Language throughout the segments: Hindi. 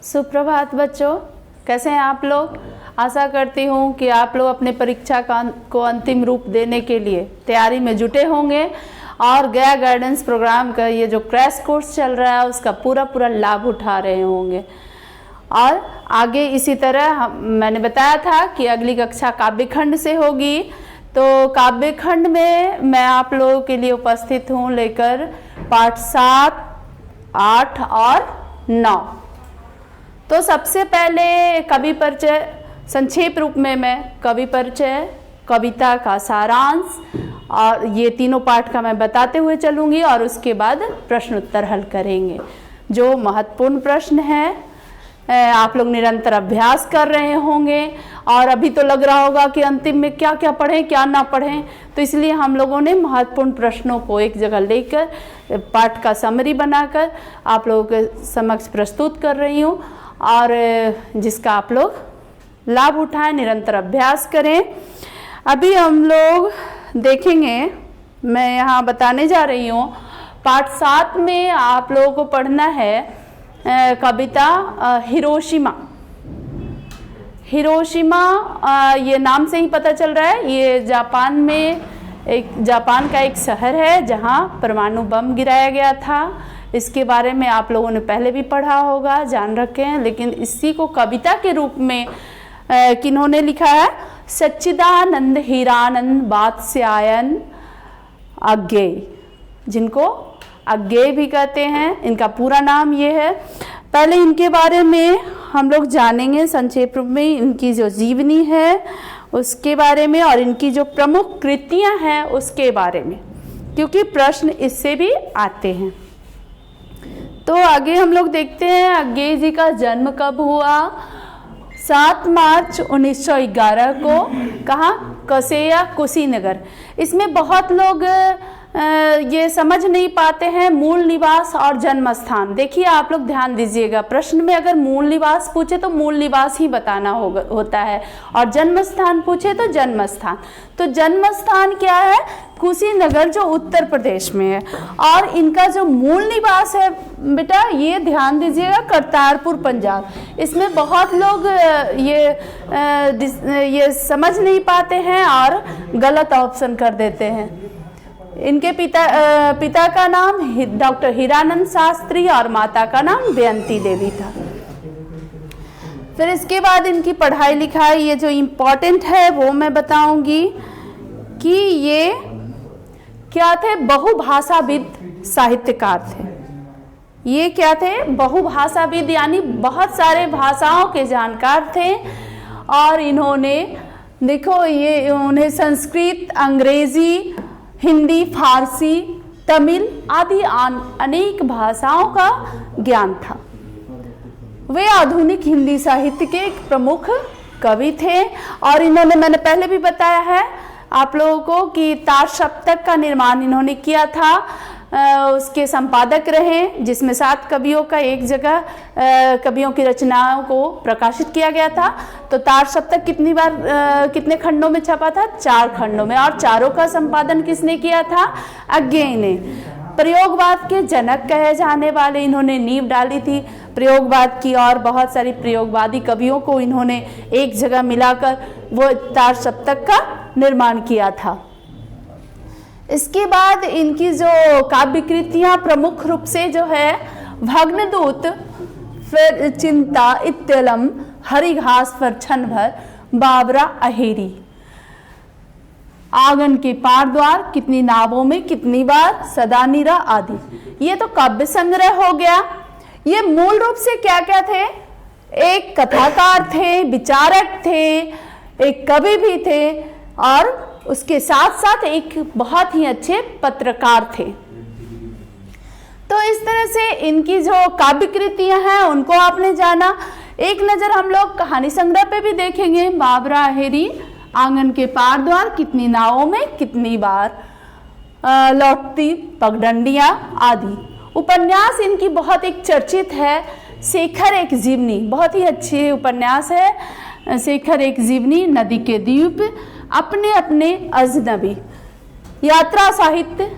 सुप्रभात बच्चों, कैसे हैं आप लोग। आशा करती हूँ कि आप लोग अपने परीक्षा को अंतिम रूप देने के लिए तैयारी में जुटे होंगे और गया गाइडेंस प्रोग्राम का ये जो क्रैश कोर्स चल रहा है उसका पूरा लाभ उठा रहे होंगे। और आगे इसी तरह मैंने बताया था कि अगली कक्षा काव्य खंड से होगी, तो काव्य खंड में मैं आप लोगों के लिए उपस्थित हूँ लेकर पाठ 7, 8 और 9। तो सबसे पहले कवि परिचय, संक्षेप रूप में मैं कवि परिचय, कविता का सारांश और ये तीनों पाठ का मैं बताते हुए चलूँगी और उसके बाद प्रश्न उत्तर हल करेंगे। जो महत्वपूर्ण प्रश्न है आप लोग निरंतर अभ्यास कर रहे होंगे और अभी तो लग रहा होगा कि अंतिम में क्या क्या पढ़ें क्या ना पढ़ें, तो इसलिए हम लोगों ने महत्वपूर्ण प्रश्नों को एक जगह लेकर पाठ का समरी बनाकर आप लोगों के समक्ष प्रस्तुत कर रही हूँ और जिसका आप लोग लाभ उठाएं, निरंतर अभ्यास करें। अभी हम लोग देखेंगे, मैं यहाँ बताने जा रही हूँ पाठ 7 में आप लोगों को पढ़ना है कविता हिरोशिमा। हिरोशिमा ये नाम से ही पता चल रहा है, ये जापान का एक शहर है जहाँ परमाणु बम गिराया गया था। इसके बारे में आप लोगों ने पहले भी पढ़ा होगा, जान रखे हैं, लेकिन इसी को कविता के रूप में किन्होंने लिखा है? सच्चिदानंद हीरानंद वात्स्यायन अज्ञेय, जिनको अज्ञेय भी कहते हैं। इनका पूरा नाम ये है। पहले इनके बारे में हम लोग जानेंगे संक्षेप रूप में, इनकी जो जीवनी है उसके बारे में और इनकी जो प्रमुख कृतियां हैं उसके बारे में, क्योंकि प्रश्न इससे भी आते हैं। तो आगे हम लोग देखते हैं अज्ञेय जी का जन्म कब हुआ। 7 मार्च 1911 को। कहाँ? कसेया, कुशीनगर। इसमें बहुत लोग ये समझ नहीं पाते हैं मूल निवास और जन्म स्थान। देखिए आप लोग ध्यान दीजिएगा, प्रश्न में अगर मूल निवास पूछे तो मूल निवास ही बताना होता है और जन्म स्थान पूछे तो जन्म स्थान। तो जन्म स्थान क्या है? कुशीनगर, जो उत्तर प्रदेश में है। और इनका जो मूल निवास है बेटा, ये ध्यान दीजिएगा, करतारपुर, पंजाब। इसमें बहुत लोग ये समझ नहीं पाते हैं और गलत ऑप्शन कर देते हैं। इनके पिता का नाम डॉक्टर हीरानंद शास्त्री और माता का नाम बेअंती देवी था। फिर इसके बाद इनकी पढ़ाई लिखाई, ये जो इम्पोर्टेंट है वो मैं बताऊंगी कि ये क्या थे? बहुभाषाविद साहित्यकार थे। ये क्या थे? बहुभाषाविद, यानी बहुत सारे भाषाओं के जानकार थे। और इन्होंने देखो, ये उन्हें संस्कृत, अंग्रेजी, हिंदी, फारसी, तमिल आदि अनेक भाषाओं का ज्ञान था। वे आधुनिक हिंदी साहित्य के एक प्रमुख कवि थे और इन्होंने, मैंने पहले भी बताया है आप लोगों को कि तार सप्तक का निर्माण इन्होंने किया था। उसके संपादक रहे, जिसमें 7 कवियों का एक जगह कवियों की रचनाओं को प्रकाशित किया गया था। तो तार सप्तक कितने खंडों में छपा था? 4 खंडों में। और चारों का संपादन किसने किया था? अज्ञेय ने। प्रयोगवाद के जनक कहे जाने वाले इन्होंने नींव डाली थी प्रयोगवाद की, और बहुत सारी प्रयोगवादी कवियों को इन्होंने एक जगह मिलाकर वो तार सप्तक का निर्माण किया था। इसके बाद इनकी जो काव्य कृतियां प्रमुख रूप से जो है भग्नदूत, फिर चिंता, इत्यलम, हरी घास पर क्षण भर, बाबरा अहेरी, आंगन के पार द्वार, कितनी नावों में कितनी बार, सदानीरा आदि। ये तो काव्य संग्रह हो गया। ये मूल रूप से क्या क्या थे? एक कथाकार थे, विचारक थे, एक कवि भी थे और उसके साथ साथ एक बहुत ही अच्छे पत्रकार थे। तो इस तरह से इनकी जो काव्य कृतियां हैं उनको आपने जाना। एक नजर हम लोग कहानी संग्रह पे भी देखेंगे। बाबरा अहेरी, आंगन के पार द्वार, कितनी नावों में कितनी बार, लौटती पगडंडियां आदि। उपन्यास इनकी बहुत एक चर्चित है, शेखर एक जीवनी, बहुत ही अच्छी उपन्यास है शेखर एक जीवनी, नदी के द्वीप, अपने अपने अजनबी। यात्रा साहित्य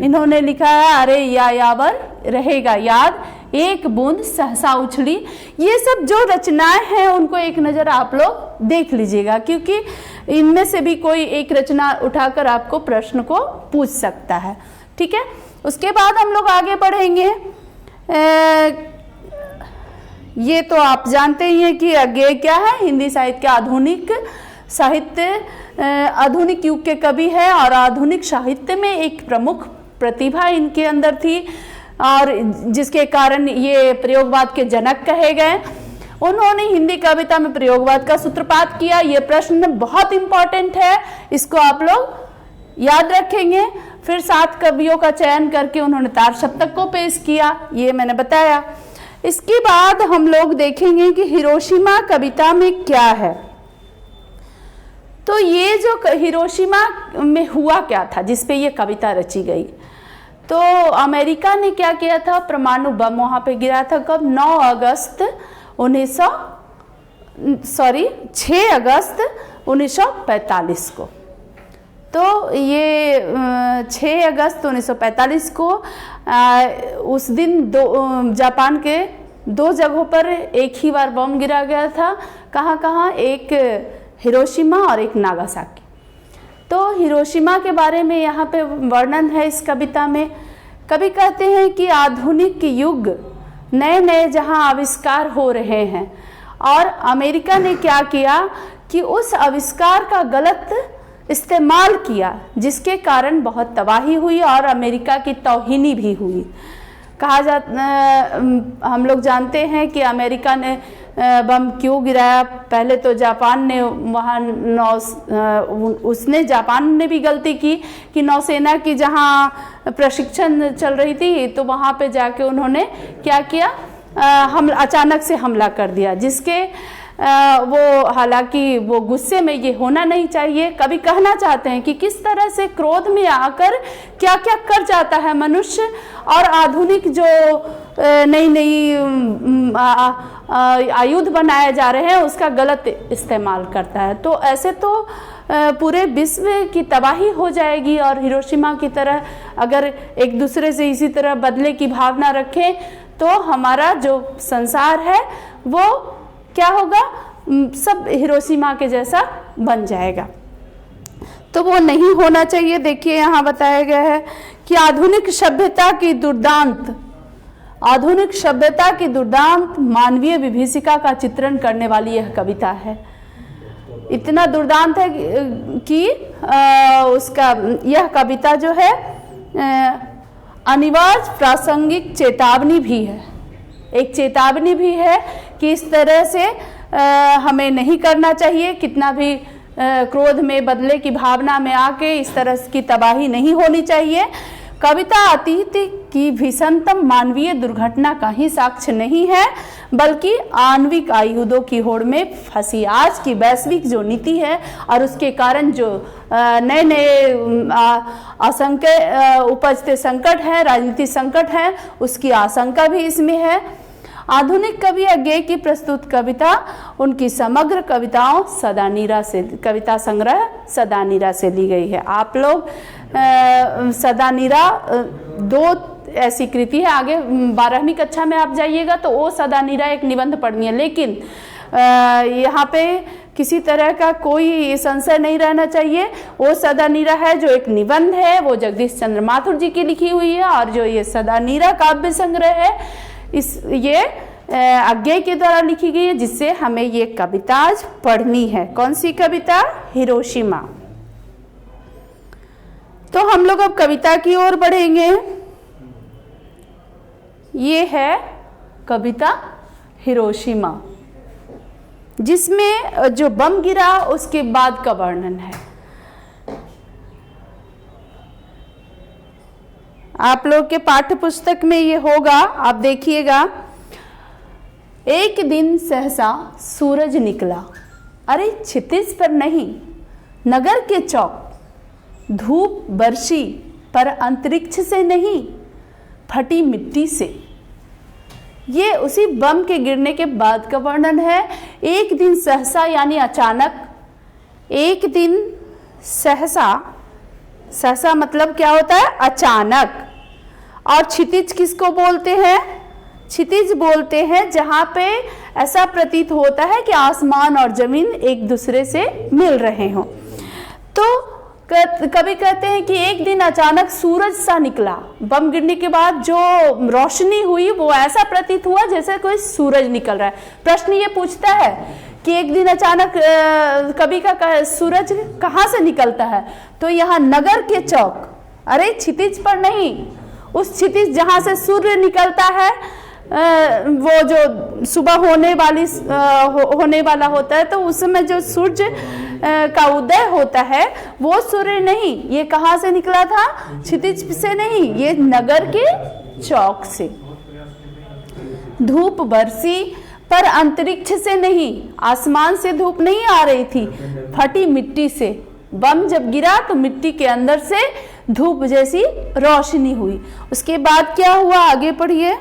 इन्होंने लिखा है, अरे या यावर रहेगा याद, एक बूंद सहसा उछली। ये सब जो रचनाएं हैं उनको एक नज़र आप लोग देख लीजिएगा, क्योंकि इनमें से भी कोई एक रचना उठाकर आपको प्रश्न को पूछ सकता है। ठीक है, उसके बाद हम लोग आगे बढ़ेंगे। ये तो आप जानते ही हैं कि अज्ञेय क्या है। हिंदी साहित्य का आधुनिक साहित्य आधुनिक युग के कवि है और आधुनिक साहित्य में एक प्रमुख प्रतिभा इनके अंदर थी और जिसके कारण ये प्रयोगवाद के जनक कहे गए। उन्होंने हिंदी कविता में प्रयोगवाद का सूत्रपात किया। ये प्रश्न बहुत इंपॉर्टेंट है, इसको आप लोग याद रखेंगे। फिर 7 कवियों का चयन करके उन्होंने तार सप्तक को पेश किया, ये मैंने बताया। इसके बाद हम लोग देखेंगे कि हिरोशिमा कविता में क्या है। तो ये जो हिरोशिमा में हुआ क्या था जिसपे ये कविता रची गई, तो अमेरिका ने क्या किया था, परमाणु बम वहाँ पे गिरा था। कब? 6 अगस्त 1945 को। तो ये 6 अगस्त 1945 को उस दिन जापान के 2 जगहों पर एक ही बार बम गिरा गया था। कहाँ कहाँ? एक हिरोशिमा और एक नागासाकी। तो हिरोशिमा के बारे में यहाँ पे वर्णन है इस कविता में। कवि कहते हैं कि आधुनिक युग नए नए जहाँ आविष्कार हो रहे हैं और अमेरिका ने क्या किया कि उस आविष्कार का गलत इस्तेमाल किया, जिसके कारण बहुत तबाही हुई और अमेरिका की तौहीनी भी हुई। कहा जाता, हम लोग जानते हैं कि अमेरिका ने बम क्यों गिराया। पहले तो जापान ने वहाँ जापान ने भी गलती की कि नौसेना की जहाँ प्रशिक्षण चल रही थी तो वहाँ पे जाके उन्होंने क्या किया, अचानक से हमला कर दिया, जिसके वो हालांकि वो गुस्से में ये होना नहीं चाहिए। कभी कहना चाहते हैं कि किस तरह से क्रोध में आकर क्या क्या कर जाता है मनुष्य और आधुनिक जो नई नई आयुध बनाए जा रहे हैं उसका गलत इस्तेमाल करता है। तो ऐसे तो पूरे विश्व की तबाही हो जाएगी। और हिरोशिमा की तरह अगर एक दूसरे से इसी तरह बदले की भावना रखें तो हमारा जो संसार है वो क्या होगा, सब हिरोशिमा के जैसा बन जाएगा। तो वो नहीं होना चाहिए। देखिए यहाँ बताया गया है कि आधुनिक सभ्यता की दुर्दांत मानवीय विभीषिका का चित्रण करने वाली यह कविता है। इतना दुर्दांत है कि यह कविता जो है अनिवार्य प्रासंगिक चेतावनी भी है, एक चेतावनी भी है कि इस तरह से हमें नहीं करना चाहिए। कितना भी क्रोध में बदले की भावना में आके इस तरह की तबाही नहीं होनी चाहिए। कविता अतीत की भीषणतम मानवीय दुर्घटना का ही साक्ष्य नहीं है, बल्कि आणविक आयुधों की होड़ में फंसी आज की वैश्विक जो नीति है और उसके कारण जो नए नए असंख्य उपजते संकट हैं, राजनीतिक संकट हैं, उसकी आशंका भी इसमें है। आधुनिक कवि अज्ञेय की प्रस्तुत कविता उनकी समग्र कविताओं सदानीरा से, कविता संग्रह सदानीरा से ली गई है। आप लोग सदानीरा 2 ऐसी कृति है, आगे 12वीं कक्षा में आप जाइएगा तो वो सदानीरा एक निबंध पढ़नी है। लेकिन यहाँ पे किसी तरह का कोई संशय नहीं रहना चाहिए। वो सदानीरा है जो एक निबंध है, वो जगदीश चंद्र माथुर जी की लिखी हुई है। और जो ये सदानीरा काव्य संग्रह है ये अज्ञेय के द्वारा लिखी गई है, जिससे हमें ये कविता आज पढ़नी है। कौन सी कविता? हिरोशिमा। तो हम लोग अब कविता की ओर बढ़ेंगे। ये है कविता हिरोशिमा, जिसमें जो बम गिरा उसके बाद का वर्णन है। आप लोग के पाठ्य पुस्तक में ये होगा, आप देखिएगा। एक दिन सहसा सूरज निकला, अरे क्षितिज पर नहीं, नगर के चौक, धूप बरसी पर अंतरिक्ष से नहीं, फटी मिट्टी से। ये उसी बम के गिरने के बाद का वर्णन है। एक दिन सहसा यानी अचानक, एक दिन सहसा, मतलब क्या होता है? अचानक। और क्षितिज किसको बोलते हैं? क्षितिज बोलते हैं जहां पे ऐसा प्रतीत होता है कि आसमान और जमीन एक दूसरे से मिल रहे हों। तो कभी कहते हैं कि एक दिन अचानक सूरज सा निकला, बम गिरने के बाद जो रोशनी हुई वो ऐसा प्रतीत हुआ जैसे कोई सूरज निकल रहा है। प्रश्न ये पूछता है कि एक दिन अचानक कभी का सूरज कहाँ से निकलता है? तो यहाँ नगर के चौक, अरे क्षितिज पर नहीं, उस क्षितिज जहाँ से सूर्य निकलता है, वो जो सुबह होने वाला होता है, तो उस समय जो सूर्य का उदय होता है वो सूर्य नहीं, ये कहाँ से निकला था? क्षितिज से नहीं, ये नगर के चौक से। धूप बरसी पर अंतरिक्ष से नहीं, आसमान से धूप नहीं आ रही थी, फटी मिट्टी से। बम जब गिरा तो मिट्टी के अंदर से धूप जैसी रोशनी हुई। उसके बाद क्या हुआ, आगे पढ़िए।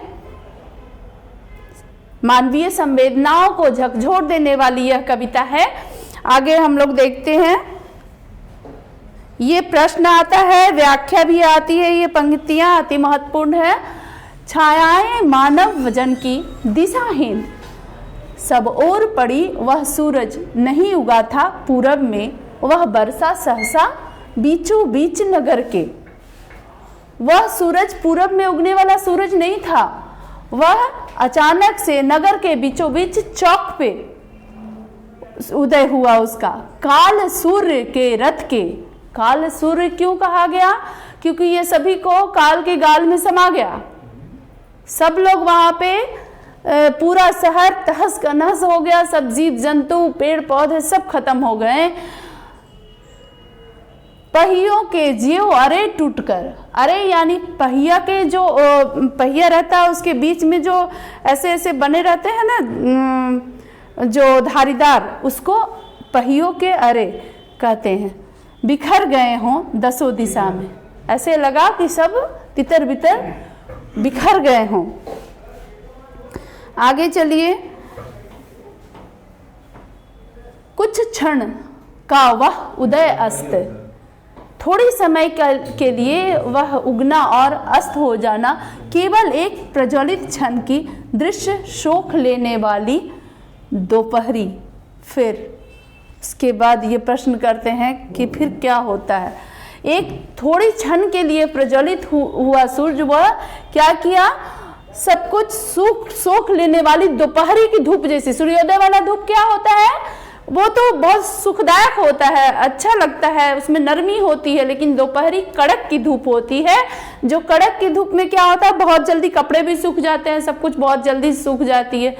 मानवीय संवेदनाओं को झकझोर देने वाली यह कविता है। आगे हम लोग देखते हैं, ये प्रश्न आता है, व्याख्या भी आती है, ये पंक्तियां अति महत्वपूर्ण है। छायाएं मानव वजन की दिशाहीन, सब ओर पड़ी वह सूरज नहीं उगा था पूरब में, वह बरसा सहसा बीचों बीच नगर के। वह सूरज पूरब में उगने वाला सूरज नहीं था, वह अचानक से नगर के बीचों बीच चौक पे उदय हुआ उसका। काल सूर्य के रथ के, काल सूर्य क्यों कहा गया? क्योंकि ये सभी को काल के गाल में समा गया। सब लोग वहां पे, पूरा शहर तहस नहस हो गया, सब जीव जंतु पेड़ पौधे सब खत्म हो गए। पहियों के ज्यों अरे टूटकर, अरे यानी पहिया के जो पहिया रहता है उसके बीच में जो ऐसे ऐसे बने रहते हैं ना, जो धारीदार, उसको पहियों के अरे कहते हैं। बिखर गए हों दसों दिशा में, ऐसे लगा कि सब तितर बितर बिखर गए हों। आगे चलिए। कुछ क्षण का वह उदय अस्त, थोड़ी समय के लिए वह उगना और अस्त हो जाना केवल एक प्रज्वलित क्षण की दृश्य शोक लेने वाली दोपहरी। फिर इसके बाद ये प्रश्न करते हैं कि फिर क्या होता है। एक थोड़ी क्षण के लिए प्रज्वलित हुआ सूर्य वह क्या किया? सब कुछ सोख लेने वाली दोपहरी की धूप जैसी। सूर्योदय वाला धूप क्या होता है? वो तो बहुत सुखदायक होता है, अच्छा लगता है, उसमें नरमी होती है। लेकिन दोपहरी कड़क की धूप होती है, जो कड़क की धूप में क्या होता है, बहुत जल्दी कपड़े भी सूख जाते हैं, सब कुछ बहुत जल्दी सूख जाती है।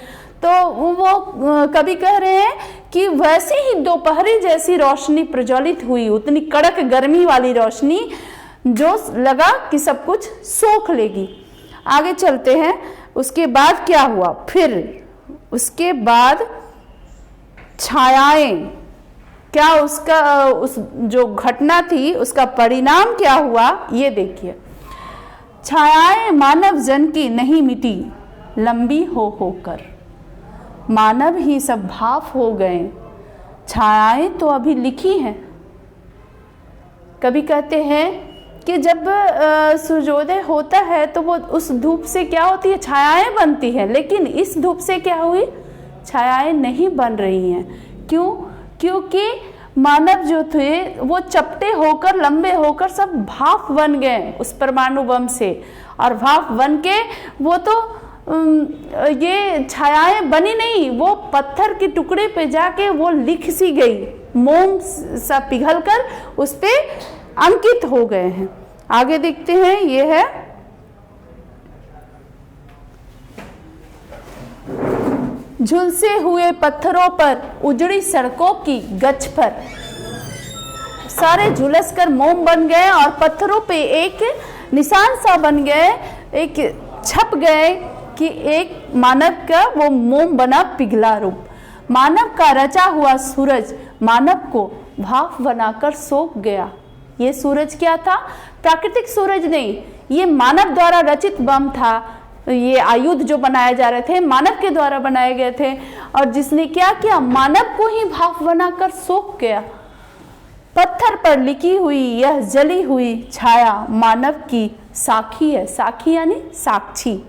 तो वो कवि कह रहे हैं कि वैसे ही दोपहरी जैसी रोशनी प्रज्वलित हुई, उतनी कड़क गर्मी वाली रोशनी, जो लगा कि सब कुछ सोख लेगी। आगे चलते हैं। उसके बाद क्या हुआ? फिर उसके बाद छायाएं, क्या उसका उस जो घटना थी उसका परिणाम क्या हुआ, ये देखिए। छायाएं मानव जन की नहीं मिटी लंबी होकर, मानव ही सब भाव हो गए, छायाएं तो अभी लिखी हैं। कभी कहते हैं कि जब सूर्योदय होता है तो वो उस धूप से क्या होती है, छायाएं बनती हैं। लेकिन इस धूप से क्या हुई? छायाएं नहीं बन रही हैं। क्यों? क्योंकि मानव जो थे वो चपटे होकर, लंबे होकर सब भाप बन गए उस परमाणु बम से, और भाप बन के वो तो ये छायाएं बनी नहीं, वो पत्थर के टुकड़े पे जाके वो लिख सी गई, मोम सा पिघलकर उस पे अंकित हो गए हैं। आगे देखते हैं। ये है झुलसे हुए पत्थरों पर उजड़ी सड़कों की गच पर, सारे झुलस कर मोम बन गए और पत्थरों पे एक निशान सा बन गए, एक छप गए कि एक मानव का वो मोम बना पिघला रूप। मानव का रचा हुआ सूरज मानव को भाप बनाकर सोख गया। ये सूरज क्या था? प्राकृतिक सूरज नहीं, ये मानव द्वारा रचित बम था। ये आयुध जो बनाए जा रहे थे मानव के द्वारा बनाए गए थे, और जिसने क्या किया? मानव को ही भाप बनाकर सोख गया। पत्थर पर लिखी हुई यह जली हुई छाया मानव की साखी है। साखी यानी साक्षी।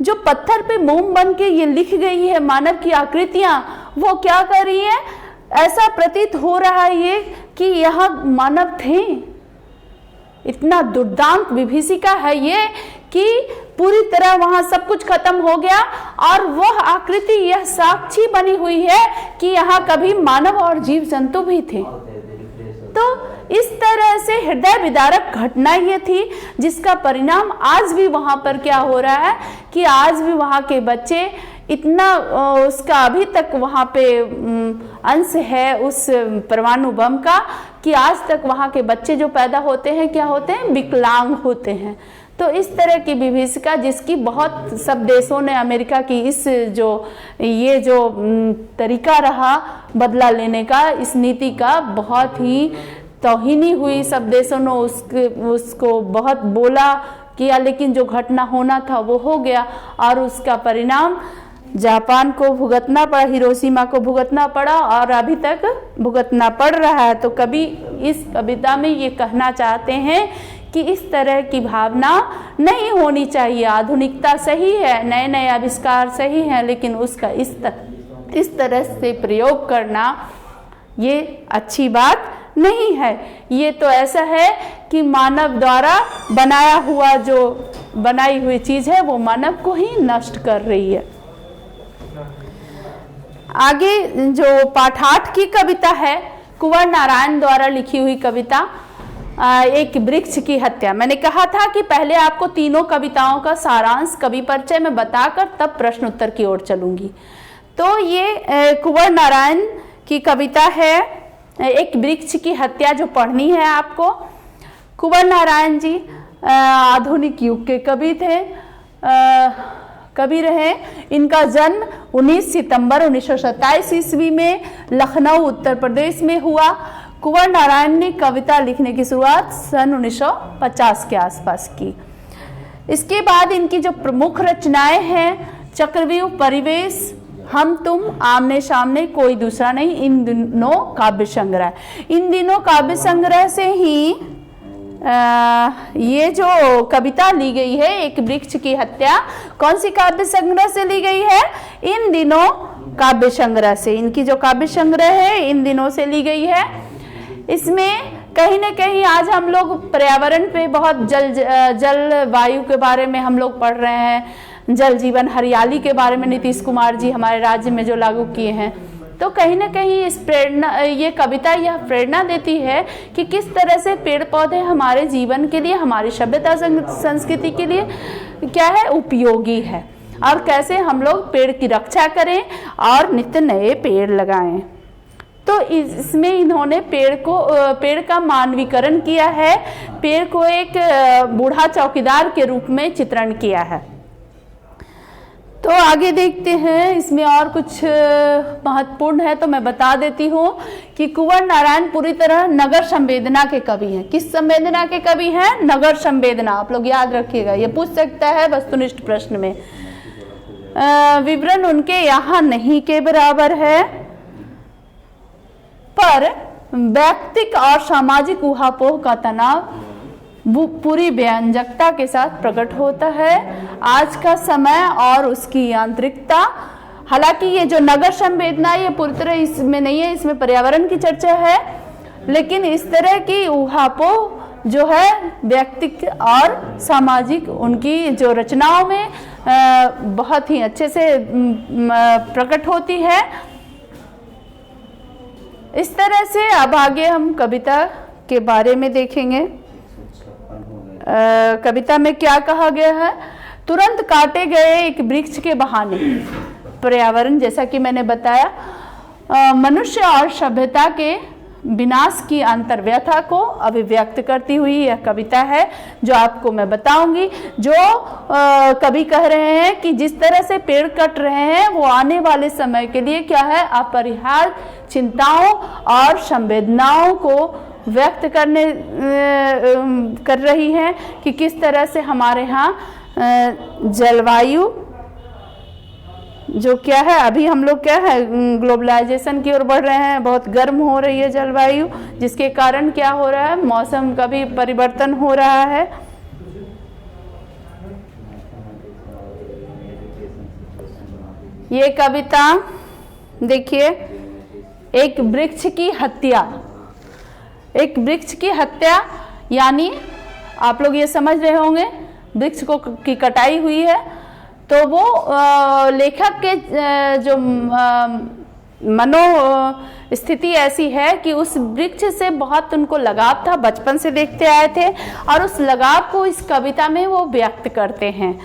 जो पत्थर पे मोम बन के ये लिख गई है मानव की आकृतियां, वो क्या कर रही है, ऐसा प्रतीत हो रहा है ये कि यहाँ मानव थे। इतना दुर्दांत विभीषिका है ये कि पूरी तरह वहां सब कुछ खत्म हो गया और वह आकृति यह साक्षी बनी हुई है कि यहाँ कभी मानव और जीव जंतु भी थे। तो इस तरह से हृदय विदारक घटना ये थी, जिसका परिणाम आज भी वहां पर क्या हो रहा है कि आज भी वहां के बच्चे इतना उसका अभी तक वहां पे अंश है उस परमाणु बम का कि आज तक वहां के बच्चे जो पैदा होते हैं क्या होते हैं, विकलांग होते हैं। तो इस तरह की विभीषिका जिसकी बहुत सब देशों ने अमेरिका की इस ये जो तरीका रहा बदला लेने का, इस नीति का बहुत ही तौहीनी हुई। सब देशों ने उसको बहुत बोला किया, लेकिन जो घटना होना था वो हो गया और उसका परिणाम जापान को भुगतना पड़ा, हिरोशिमा को भुगतना पड़ा और अभी तक भुगतना पड़ रहा है। तो कवि इस कविता में ये कहना चाहते हैं कि इस तरह की भावना नहीं होनी चाहिए। आधुनिकता सही है, नए नए आविष्कार सही हैं, लेकिन उसका इस तरह से प्रयोग करना ये अच्छी बात नहीं है। ये तो ऐसा है कि मानव द्वारा बनाई हुई चीज है, वो मानव को ही नष्ट कर रही है। आगे जो पाठ 8 की कविता है, कुंवर नारायण द्वारा लिखी हुई कविता एक वृक्ष की हत्या। मैंने कहा था कि पहले आपको तीनों कविताओं का सारांश कवि परिचय में बताकर तब प्रश्न उत्तर की ओर चलूंगी। तो ये कुंवर नारायण की कविता है एक वृक्ष की हत्या, जो पढ़नी है आपको। कुंवर नारायण जी आधुनिक युग के कवि थे, कवि रहे। इनका जन्म 19 सितंबर 1927 ईस्वी में लखनऊ उत्तर प्रदेश में हुआ। कुंवर नारायण ने कविता लिखने की शुरुआत सन 1950 के आसपास की। इसके बाद इनकी जो प्रमुख रचनाएं हैं, चक्रव्यूह, परिवेश, हम तुम, आमने सामने, कोई दूसरा नहीं, इन दिनों काव्य संग्रह। इन दिनों काव्य संग्रह से ही ये जो कविता ली गई है एक वृक्ष की हत्या, कौन सी काव्य संग्रह से ली गई है, इन दिनों काव्य संग्रह से। इनकी जो काव्य संग्रह है इन दिनों से ली गई है। इसमें कहीं ना कहीं आज हम लोग पर्यावरण पे बहुत जल वायु के बारे में हम लोग पढ़ रहे हैं, जल जीवन हरियाली के बारे में नीतीश कुमार जी हमारे राज्य में जो लागू किए हैं। तो कहीं ना कहीं ये कविता यह प्रेरणा देती है कि किस तरह से पेड़ पौधे हमारे जीवन के लिए, हमारी सभ्यता संस्कृति के लिए क्या है, उपयोगी है, और कैसे हम लोग पेड़ की रक्षा करें और नित्य नए पेड़ लगाएं। तो इसमें इन्होंने पेड़ का मानवीकरण किया है, पेड़ को एक बूढ़ा चौकीदार के रूप में चित्रण किया है। तो आगे देखते हैं, इसमें और कुछ महत्वपूर्ण है तो मैं बता देती हूँ कि कुंवर नारायण पूरी तरह नगर संवेदना के कवि हैं। किस संवेदना के कवि हैं? नगर संवेदना। आप लोग याद रखिएगा, ये पूछ सकता है वस्तुनिष्ठ प्रश्न में। विवरण उनके यहाँ नहीं के बराबर है, पर व्यक्तिक और सामाजिक ऊहापोह का तनाव पूरी व्यंजकता के साथ प्रकट होता है। आज का समय और उसकी यांत्रिकता, हालांकि ये जो नगर संवेदना ये पूरी तरह इसमें नहीं है, इसमें पर्यावरण की चर्चा है, लेकिन इस तरह की ऊहापोह जो है व्यक्तिक और सामाजिक उनकी जो रचनाओं में बहुत ही अच्छे से प्रकट होती है। इस तरह से अब आगे हम कविता के बारे में देखेंगे। कविता में क्या कहा गया है? तुरंत काटे गए एक वृक्ष के बहाने पर्यावरण, जैसा कि मैंने बताया, मनुष्य और सभ्यता के विनाश की अंतर्व्यथा को अभिव्यक्त करती हुई यह कविता है, जो आपको मैं बताऊंगी। जो कवि कह रहे हैं कि जिस तरह से पेड़ कट रहे हैं वो आने वाले समय के लिए क्या है, अपरिहार्य चिंताओं और संवेदनाओं को व्यक्त कर रही है कि किस तरह से हमारे यहाँ जलवायु जो क्या है, अभी हम लोग क्या है ग्लोबलाइजेशन की ओर बढ़ रहे हैं, बहुत गर्म हो रही है जलवायु, जिसके कारण क्या हो रहा है, मौसम का भी परिवर्तन हो रहा है। ये कविता देखिए, एक वृक्ष की हत्या। एक वृक्ष की हत्या यानी आप लोग ये समझ रहे होंगे वृक्ष को की कटाई हुई है, तो वो लेखक के जो मनो स्थिति ऐसी है कि उस वृक्ष से बहुत उनको लगाव था, बचपन से देखते आए थे, और उस लगाव को इस कविता में वो व्यक्त करते हैं।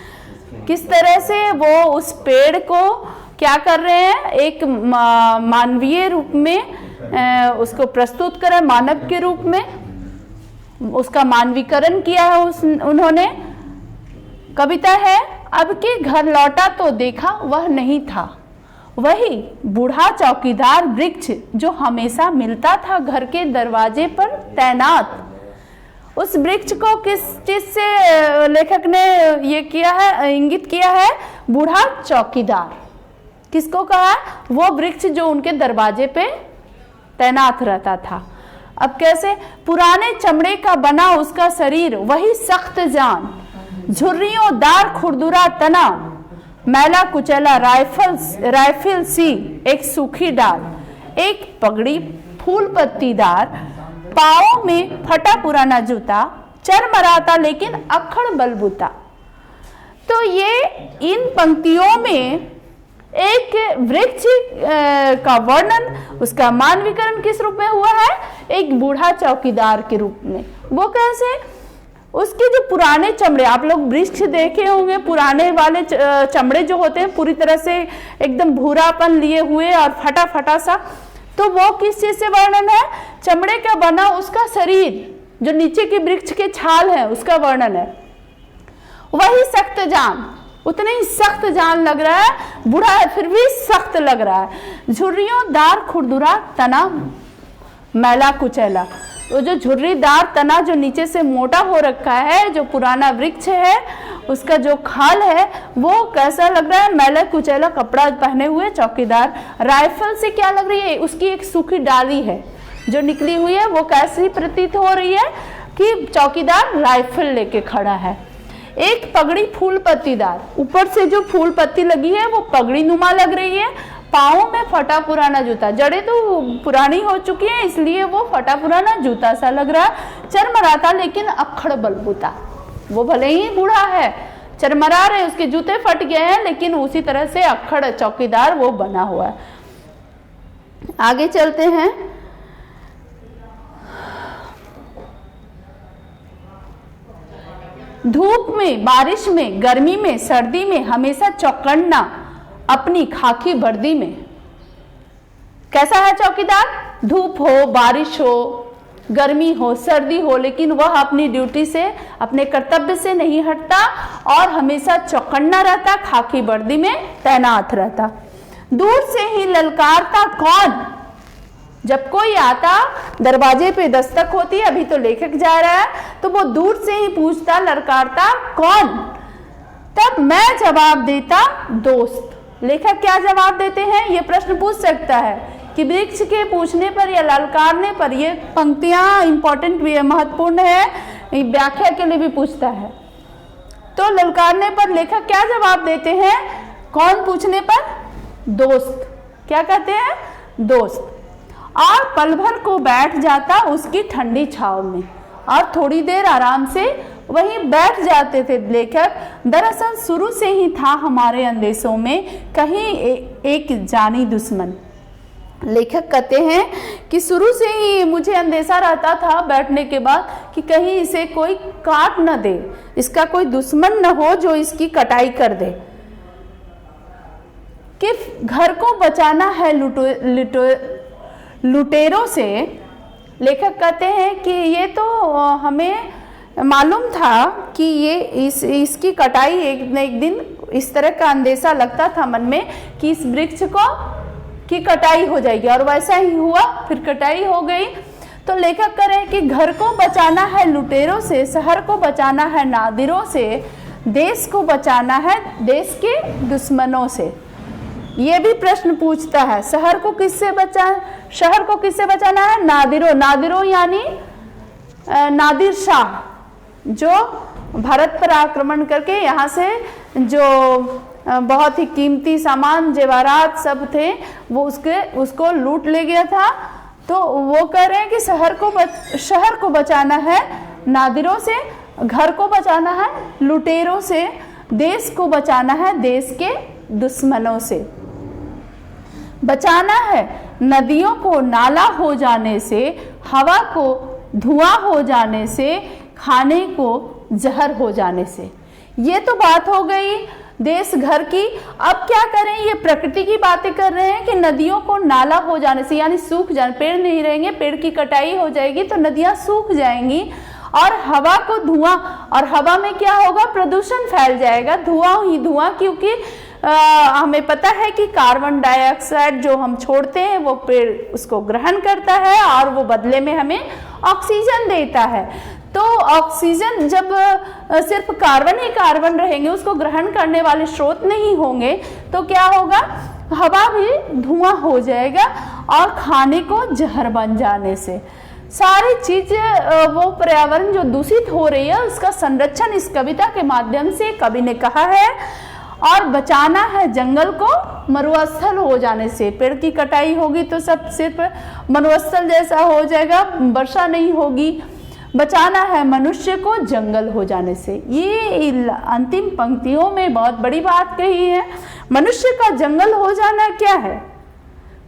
किस तरह से वो उस पेड़ को क्या कर रहे हैं, एक मानवीय रूप में उसको प्रस्तुत करें, मानव के रूप में उसका मानवीकरण किया है उन्होंने। कविता है, अब के घर लौटा तो देखा वह नहीं था, वही बूढ़ा चौकीदार वृक्ष जो हमेशा मिलता था घर के दरवाजे पर तैनात। उस वृक्ष को किस चीज से लेखक ने ये किया है, इंगित किया है? बूढ़ा चौकीदार। किसको कहा? वो वृक्ष जो उनके दरवाजे पे तैनात रहता था। अब कैसे? पुराने चमड़े का बना उसका शरीर, वही सख्त जान, झुर्रियों दार खुरदुरा तना, मैला कुचैला राइफल सी एक सूखी डाल, एक पगड़ी फूल पत्तीदार, पाँव में फटा पुराना जूता, चरमराता लेकिन अक्खड़ बलबूता। तो ये इन पंक्तियों में एक वृक्ष का वर्णन, उसका मानवीकरण किस रूप में हुआ है? एक बूढ़ा चौकीदार के रूप में। वो कैसे? उसके जो पुराने चमड़े, आप लोग वृक्ष देखे होंगे, पुराने वाले चमड़े जो होते हैं पूरी तरह से एकदम भूरापन लिए हुए और फटा फटा सा, तो वो किस चीज से वर्णन है? चमड़े का बना उसका शरीर, जो नीचे की वृक्ष के छाल है, उसका वर्णन है। वही सख्त जान, उतने ही सख्त जान लग रहा है, बूढ़ा है फिर भी सख्त लग रहा है। झुर्रियों दार खुरदुरा तना, मैला कुचैला। तो जो झुर्रीदार तना जो नीचे से मोटा हो रखा है, जो पुराना वृक्ष है, उसका जो खाल है वो कैसा लग रहा है? मैला कुचैला कपड़ा पहने हुए चौकीदार। राइफल से क्या लग रही है? उसकी एक सूखी डाली है जो निकली हुई है, वो कैसी प्रतीत हो रही है कि चौकीदार राइफल लेके खड़ा है। एक पगड़ी फूल पत्तीदार, ऊपर से जो फूल पत्ती लगी है वो पगड़ी नुमा लग रही है। पाँव में फटा पुराना जूता, जड़ें तो पुरानी हो चुकी हैं इसलिए वो फटा पुराना जूता सा लग रहा है। चरमराता लेकिन अक्खड़ बलबूता, वो भले ही बूढ़ा है, चरमरा रहे, उसके जूते फट गए हैं, लेकिन उसी तरह से अक्खड़ चौकीदार वो बना हुआ है। आगे चलते हैं। धूप में, बारिश में, गर्मी में, सर्दी में हमेशा चौकन्ना अपनी खाकी वर्दी में। कैसा है चौकीदार? धूप हो, बारिश हो, गर्मी हो, सर्दी हो, लेकिन वह अपनी ड्यूटी से, अपने कर्तव्य से नहीं हटता और हमेशा चौकन्ना रहता, खाकी वर्दी में तैनात रहता। दूर से ही ललकारता कौन? जब कोई आता, दरवाजे पे दस्तक होती है, अभी तो लेखक जा रहा है, तो वो दूर से ही पूछता, ललकारता कौन? तब मैं जवाब देता, दोस्त। लेखक क्या जवाब देते हैं? ये प्रश्न पूछ सकता है कि वृक्ष के पूछने पर या ललकारने पर, ये पंक्तियां इंपॉर्टेंट भी है, महत्वपूर्ण है, व्याख्या के लिए भी पूछता है। तो ललकारने पर लेखक क्या जवाब देते हैं? कौन पूछने पर? दोस्त। क्या कहते हैं? दोस्त। और पल भर को बैठ जाता उसकी ठंडी छाव में, और थोड़ी देर आराम से वहीं बैठ जाते थे लेखक। दरअसल शुरू से ही था हमारे अंदेशों में कहीं एक जानी दुश्मन। लेखक कहते हैं कि शुरू से ही मुझे अंदेशा रहता था बैठने के बाद कि कहीं इसे कोई काट न दे, इसका कोई दुश्मन न हो जो इसकी कटाई कर दे, कि घर को बचाना है लुटेरों से। लेखक कहते हैं कि ये तो हमें मालूम था कि ये इसकी कटाई एक न एक दिन, इस तरह का अंदेशा लगता था मन में कि इस वृक्ष को की कटाई हो जाएगी, और वैसा ही हुआ, फिर कटाई हो गई। तो लेखक कह रहे हैं कि घर को बचाना है लुटेरों से, शहर को बचाना है नादिरों से, देश को बचाना है देश के दुश्मनों से। ये भी प्रश्न पूछता है, शहर को किससे शहर को किससे बचाना है? नादिरों यानी नादिर शाह, जो भारत पर आक्रमण करके यहाँ से जो बहुत ही कीमती सामान जेवरात सब थे वो उसको लूट ले गया था। तो वो कह रहे हैं कि शहर को बचाना है नादिरों से, घर को बचाना है लुटेरों से, देश को बचाना है देश के दुश्मनों से, बचाना है नदियों को नाला हो जाने से, हवा को धुआं हो जाने से, खाने को जहर हो जाने से। ये तो बात हो गई देश घर की। अब क्या करें, ये प्रकृति की बातें कर रहे हैं कि नदियों को नाला हो जाने से यानी सूख जाने, पेड़ नहीं रहेंगे, पेड़ की कटाई हो जाएगी तो नदियां सूख जाएंगी, और हवा को धुआं, और हवा में क्या होगा, प्रदूषण फैल जाएगा, धुआं ही धुआं, क्योंकि हमें पता है कि कार्बन डाइऑक्साइड जो हम छोड़ते हैं वो पेड़ उसको ग्रहण करता है और वो बदले में हमें ऑक्सीजन देता है। तो ऑक्सीजन जब सिर्फ कार्बन ही कार्बन रहेंगे, उसको ग्रहण करने वाले स्रोत नहीं होंगे, तो क्या होगा, हवा भी धुआं हो जाएगा और खाने को जहर बन जाने से सारी चीजें वो पर्यावरण जो दूषित हो रही है उसका संरक्षण इस कविता के माध्यम से कवि ने कहा है। और बचाना है जंगल को मरुस्थल हो जाने से, पेड़ की कटाई होगी तो सब सिर्फ मरुस्थल जैसा हो जाएगा, वर्षा नहीं होगी। बचाना है मनुष्य को जंगल हो जाने से। ये अंतिम पंक्तियों में बहुत बड़ी बात कही है। मनुष्य का जंगल हो जाना क्या है?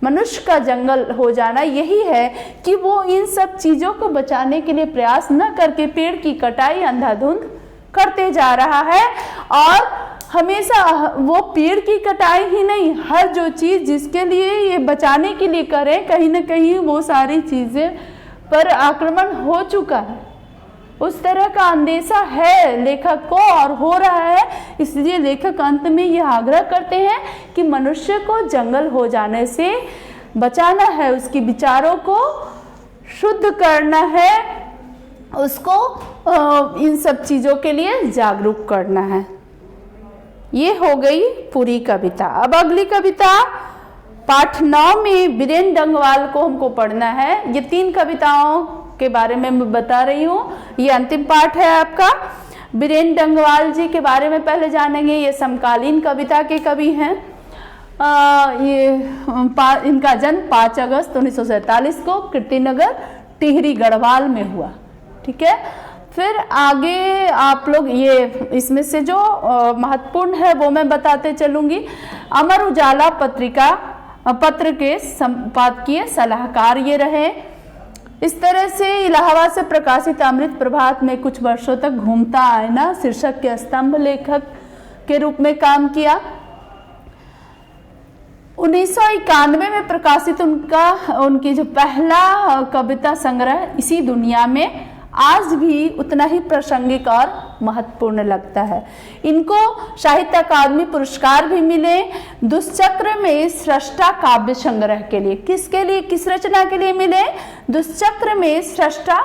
मनुष्य का जंगल हो जाना यही है कि वो इन सब चीजों को बचाने के लिए प्रयास न करके पेड़ की कटाई अंधाधुंध करते जा रहा है, और हमेशा वो पेड़ की कटाई ही नहीं, हर जो चीज जिसके लिए ये बचाने के लिए करें, कहीं ना कहीं वो सारी चीजें पर आक्रमण हो चुका है। उस तरह का अंदेशा है लेखक को और हो रहा है, इसलिए लेखक अंत में यह आग्रह करते हैं कि मनुष्य को जंगल हो जाने से बचाना है, उसके विचारों को शुद्ध करना है, उसको इन सब चीजों के लिए जागरूक करना है। ये हो गई पूरी कविता। अब अगली कविता पाठ 9 में बीरेन डंगवाल को हमको पढ़ना है। ये 3 कविताओं के बारे में मैं बता रही हूँ, ये अंतिम पाठ है आपका। बीरेन डंगवाल जी के बारे में पहले जानेंगे। ये समकालीन कविता के कवि हैं। इनका जन्म 5 अगस्त 1947 को कीर्तिनगर टिहरी गढ़वाल में हुआ। ठीक है, फिर आगे आप लोग ये इसमें से जो महत्वपूर्ण है वो मैं बताते चलूंगी। अमर उजाला पत्र के संपादकीय सलाहकार ये रहे। इस तरह से इलाहाबाद से प्रकाशित अमृत प्रभात में कुछ वर्षों तक घूमता आईना शीर्षक के स्तंभ लेखक के रूप में काम किया। 1991 में प्रकाशित उनकी जो पहला कविता संग्रह इसी दुनिया में आज भी उतना ही प्रासंगिक और महत्वपूर्ण लगता है। इनको साहित्य अकादमी पुरस्कार भी मिले दुष्चक्र में सृष्टा काव्य संग्रह के लिए। किसके लिए, किस रचना के लिए मिले? दुष्चक्र में सृष्टा,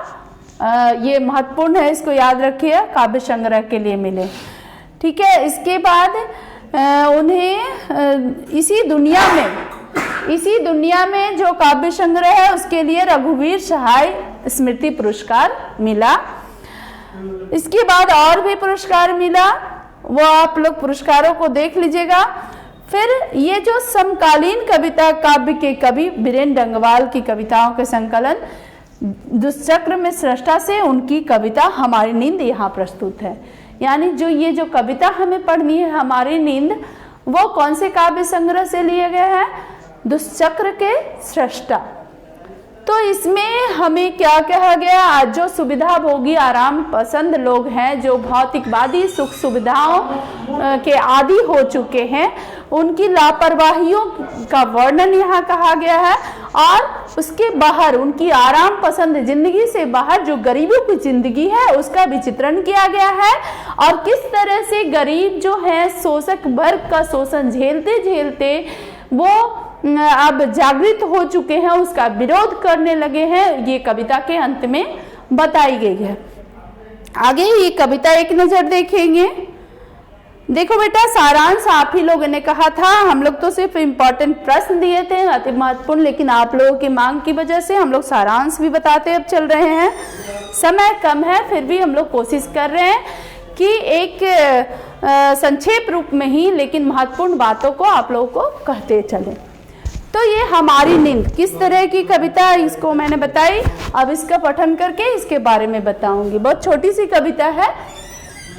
ये महत्वपूर्ण है, इसको याद रखिए, काव्य संग्रह के लिए मिले। ठीक है, इसके बाद उन्हें इसी दुनिया में जो काव्य संग्रह है उसके लिए रघुवीर सहाय स्मृति पुरस्कार मिला। इसके बाद और भी पुरस्कार मिला, वो आप लोग पुरस्कारों को देख लीजिएगा। फिर ये जो समकालीन कविता काव्य के कवि बीरेन डंगवाल की कविताओं के संकलन दुष्चक्र में सृष्टा से उनकी कविता हमारी नींद यहाँ प्रस्तुत है। यानी जो ये जो कविता हमें पढ़नी है हमारी नींद, वो कौन से काव्य संग्रह से लिया गया है? दुष्चक्र के सृष्टा। तो इसमें हमें क्या कहा गया? आज जो सुविधा भोगी आराम पसंद लोग हैं, जो भौतिकवादी सुख सुविधाओं के आदी हो चुके हैं, उनकी लापरवाहियों का वर्णन यहाँ कहा गया है। और उसके बाहर उनकी आराम पसंद जिंदगी से बाहर जो गरीबों की जिंदगी है उसका भी चित्रण किया गया है। और किस तरह से गरीब जो है शोषक वर्ग का शोषण झेलते झेलते वो अब जागृत हो चुके हैं, उसका विरोध करने लगे हैं, ये कविता के अंत में बताई गई है। आगे ये कविता एक नजर देखेंगे। देखो बेटा, सारांश आप ही लोगों ने कहा था, हम लोग तो सिर्फ इम्पोर्टेंट प्रश्न दिए थे अति महत्वपूर्ण, लेकिन आप लोगों की मांग की वजह से हम लोग सारांश भी बताते अब चल रहे हैं। समय कम है फिर भी हम लोग कोशिश कर रहे हैं कि एक संक्षेप रूप में ही लेकिन महत्वपूर्ण बातों को आप लोगों को कहते चले। तो ये हमारी नींद किस तरह की कविता, इसको मैंने बताई। अब इसका पठन करके इसके बारे में बताऊंगी। बहुत छोटी सी कविता है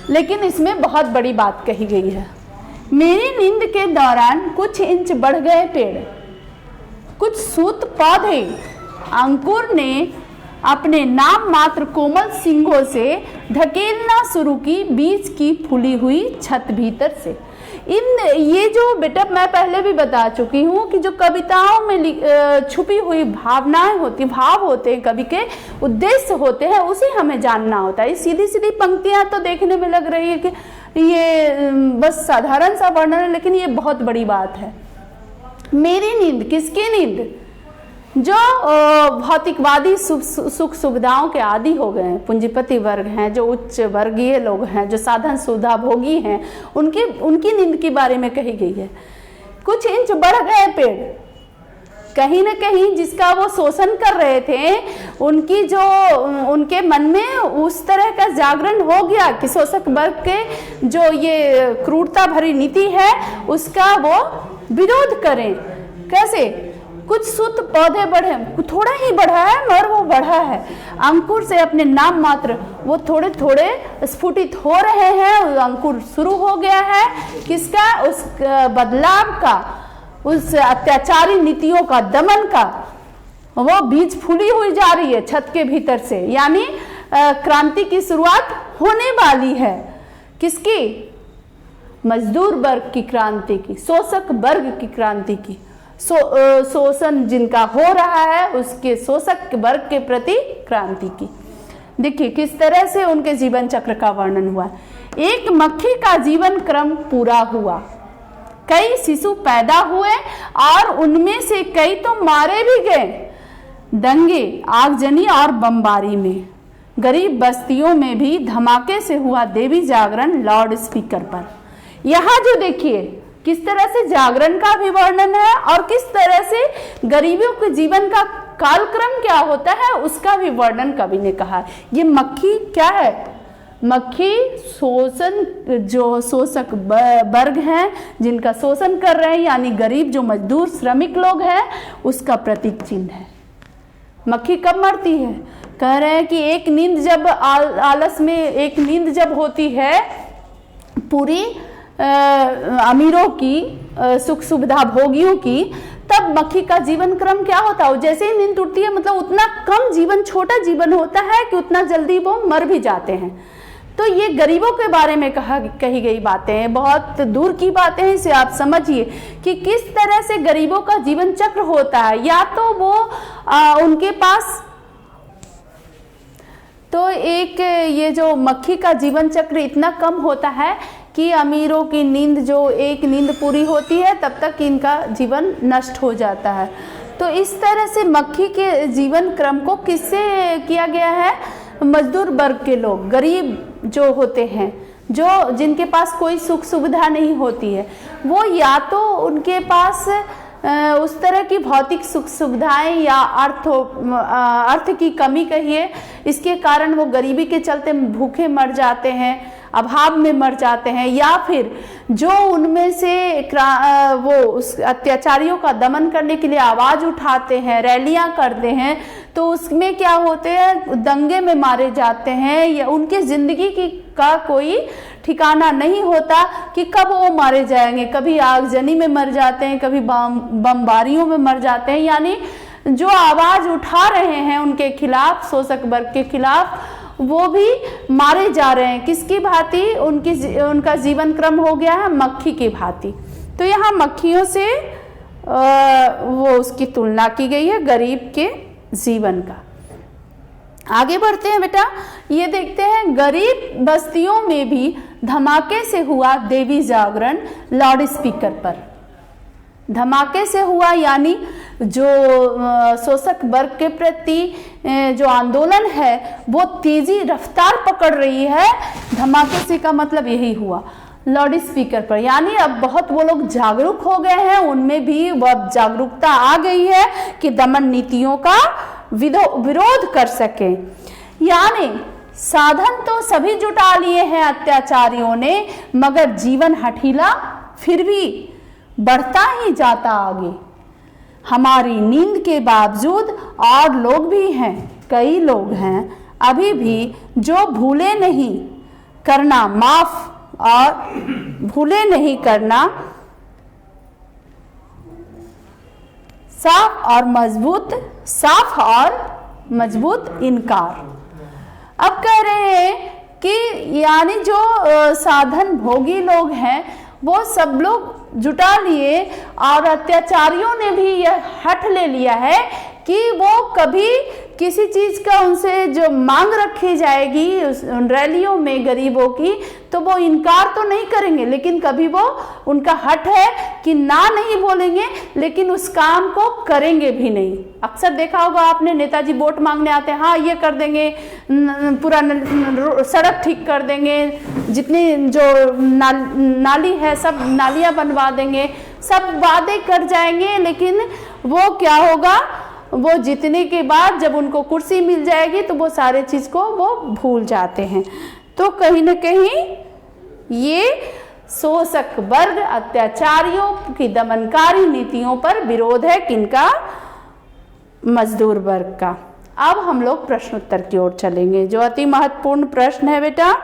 लेकिन इसमें बहुत बड़ी बात कही गई है। मेरी नींद के दौरान कुछ इंच बढ़ गए पेड़, कुछ सूत पौधे अंकुर ने अपने नाम मात्र कोमल सींगों से ढकेलना शुरू की बीच की फूली हुई छत भीतर से। ये जो बेटा मैं पहले भी बता चुकी हूँ कि जो कविताओं में छुपी हुई भावनाएं होती, भाव होते हैं, कवि के उद्देश्य होते हैं, उसे हमें जानना होता है। सीधी सीधी पंक्तियां तो देखने में लग रही है कि ये बस साधारण सा वर्णन है, लेकिन ये बहुत बड़ी बात है। मेरी नींद, किसकी नींद? जो भौतिकवादी सुख सुविधाओं के आदी हो गए हैं, पूंजीपति वर्ग हैं, जो उच्च वर्गीय लोग हैं, जो साधन सुविधा भोगी हैं, उनकी नींद के बारे में कही गई है। कुछ इंच बढ़ गए पेड़, कहीं न कहीं जिसका वो शोषण कर रहे थे, उनके मन में उस तरह का जागरण हो गया कि शोषक वर्ग के जो ये क्रूरता भरी नीति है उसका वो विरोध करें। कैसे? कुछ सूत पौधे बढ़े, थोड़ा ही बढ़ा है मगर वो बढ़ा है। अंकुर से अपने नाम मात्र वो थोड़े थोड़े स्फुटित हो रहे हैं। अंकुर शुरू हो गया है किसका? उस बदलाव का, उस अत्याचारी नीतियों का, दमन का। वो बीज फूली हुई जा रही है छत के भीतर से, यानी क्रांति की शुरुआत होने वाली है। किसकी? मजदूर वर्ग की क्रांति की, शोषक वर्ग की क्रांति की। शोषण जिनका हो रहा है उसके शोषक वर्ग के प्रति क्रांति की। देखिए किस तरह से उनके जीवन चक्र का वर्णन हुआ। एक मक्खी का जीवन क्रम पूरा हुआ, कई शिशु पैदा हुए और उनमें से कई तो मारे भी गए। दंगे, आगजनी और बमबारी में गरीब बस्तियों में भी धमाके से हुआ देवी जागरण लाउड स्पीकर पर। यहाँ जो देखिए किस तरह से जागरण का भी वर्णन है और किस तरह से गरीबों के जीवन का कालक्रम क्या होता है उसका भी वर्णन कवि ने कहा है। ये मक्खी क्या है? मक्खी शोषण, जो शोषक वर्ग हैं जिनका शोषण कर रहे हैं, यानी गरीब जो मजदूर श्रमिक लोग हैं, उसका प्रतीक चिन्ह है। मक्खी कब मरती है? कह रहे हैं कि एक नींद जब आलस में एक नींद जब होती है पूरी अमीरों की, सुख सुविधा भोगियों की, तब मक्खी का जीवन क्रम क्या होता है? जैसे ही नींद टूटती है मतलब उतना कम जीवन, छोटा जीवन होता है कि उतना जल्दी वो मर भी जाते हैं। तो ये गरीबों के बारे में कही गई बातें हैं, बहुत दूर की बातें हैं। इसे आप समझिए कि किस तरह से गरीबों का जीवन चक्र होता है। या तो वो उनके पास तो एक ये जो मक्खी का जीवन चक्र इतना कम होता है कि अमीरों की नींद, जो एक नींद पूरी होती है तब तक इनका जीवन नष्ट हो जाता है। तो इस तरह से मक्खी के जीवन क्रम को किससे किया गया है? मजदूर वर्ग के लोग, गरीब जो होते हैं, जो जिनके पास कोई सुख सुविधा नहीं होती है, वो या तो उनके पास उस तरह की भौतिक सुख सुविधाएं या अर्थ की कमी कहिए, इसके कारण वो गरीबी के चलते भूखे मर जाते हैं, अभाव में मर जाते हैं। या फिर जो उनमें से वो उस अत्याचारियों का दमन करने के लिए आवाज़ उठाते हैं, रैलियां करते हैं, तो उसमें क्या होते हैं? दंगे में मारे जाते हैं, या उनकी जिंदगी का कोई ठिकाना नहीं होता कि कब वो मारे जाएंगे। कभी आगजनी में मर जाते हैं, कभी बमबारियों में मर जाते हैं। यानी जो आवाज़ उठा रहे हैं उनके खिलाफ, शोषक वर्ग के खिलाफ, वो भी मारे जा रहे हैं। किसकी भांति? उनका जीवन क्रम हो गया है मक्खी की भांति। तो यहाँ मक्खियों से वो उसकी तुलना की गई है गरीब के जीवन का। आगे बढ़ते हैं बेटा, ये देखते हैं गरीब बस्तियों में भी धमाके से हुआ देवी जागरण लाउड स्पीकर पर। धमाके से हुआ यानी जो शोषक वर्ग के प्रति जो आंदोलन है वो तेजी रफ्तार पकड़ रही है। धमाके से का मतलब यही हुआ लाउड स्पीकर पर, यानी अब बहुत वो लोग जागरूक हो गए हैं, उनमें भी वह जागरूकता आ गई है कि दमन नीतियों का विरोध कर सके। यानी साधन तो सभी जुटा लिए हैं अत्याचारियों ने, मगर जीवन हठीला फिर भी बढ़ता ही जाता आगे। हमारी नींद के बावजूद और लोग भी हैं, कई लोग हैं अभी भी जो भूले नहीं करना माफ और भूले नहीं करना साफ और मजबूत इनकार। अब कह रहे हैं कि यानी जो साधन भोगी लोग हैं वो सब लोग जुटा लिए और अत्याचारियों ने भी यह हठ ले लिया है कि वो कभी किसी चीज का उनसे जो मांग रखी जाएगी उन रैलियों में गरीबों की, तो वो इनकार तो नहीं करेंगे, लेकिन कभी वो उनका हठ है कि ना नहीं बोलेंगे, लेकिन उस काम को करेंगे भी नहीं। अक्सर देखा होगा आपने, नेताजी वोट मांगने आते हैं, हाँ ये कर देंगे, पूरा सड़क ठीक कर देंगे, जितनी जो नाली है सब नालियां बनवा देंगे, सब वादे कर जाएंगे, लेकिन वो क्या होगा, वो जीतने के बाद जब उनको कुर्सी मिल जाएगी तो वो सारे चीज को वो भूल जाते हैं। तो कहीं ना कहीं ये शोषक वर्ग अत्याचारियों की दमनकारी नीतियों पर विरोध है, किनका? मजदूर वर्ग का। अब हम लोग प्रश्नोत्तर की ओर चलेंगे, जो अति महत्वपूर्ण प्रश्न है बेटा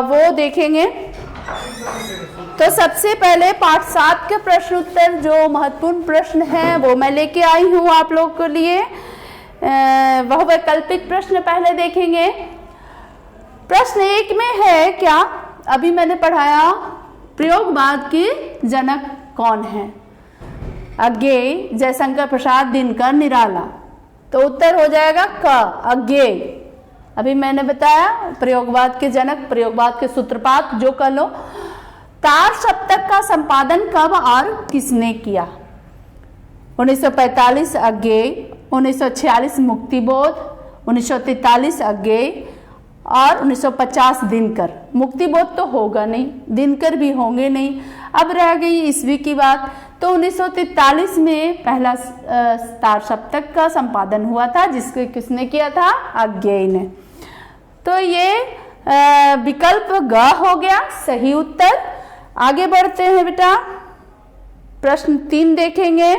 वो देखेंगे। तो सबसे पहले पाठ 7 के प्रश्न उत्तर जो महत्वपूर्ण प्रश्न है वो मैं लेके आई हूँ आप लोगों के लिए। वह वैकल्पिक प्रश्न पहले देखेंगे। प्रश्न 1 में है क्या, अभी मैंने पढ़ाया प्रयोगवाद के जनक कौन है? अज्ञेय, जयशंकर प्रसाद, दिनकर, निराला। तो उत्तर हो जाएगा क, अज्ञेय। अभी मैंने बताया प्रयोगवाद के जनक, प्रयोगवाद के सूत्रपात जो कह लो। तार सप्तक का संपादन कब और किसने किया? 1945 अज्ञेय, 1946 मुक्तिबोध, 1943 अज्ञेय और 1950 दिनकर। मुक्तिबोध तो होगा नहीं, दिनकर भी होंगे नहीं। अब रह गई ईस्वी की बात। तो 1943 में पहला तार सप्तक का संपादन हुआ था, जिसको किसने किया था? अज्ञेय ने। तो ये विकल्प ग हो गया सही उत्तर। आगे बढ़ते हैं बेटा, प्रश्न 3 देखेंगे।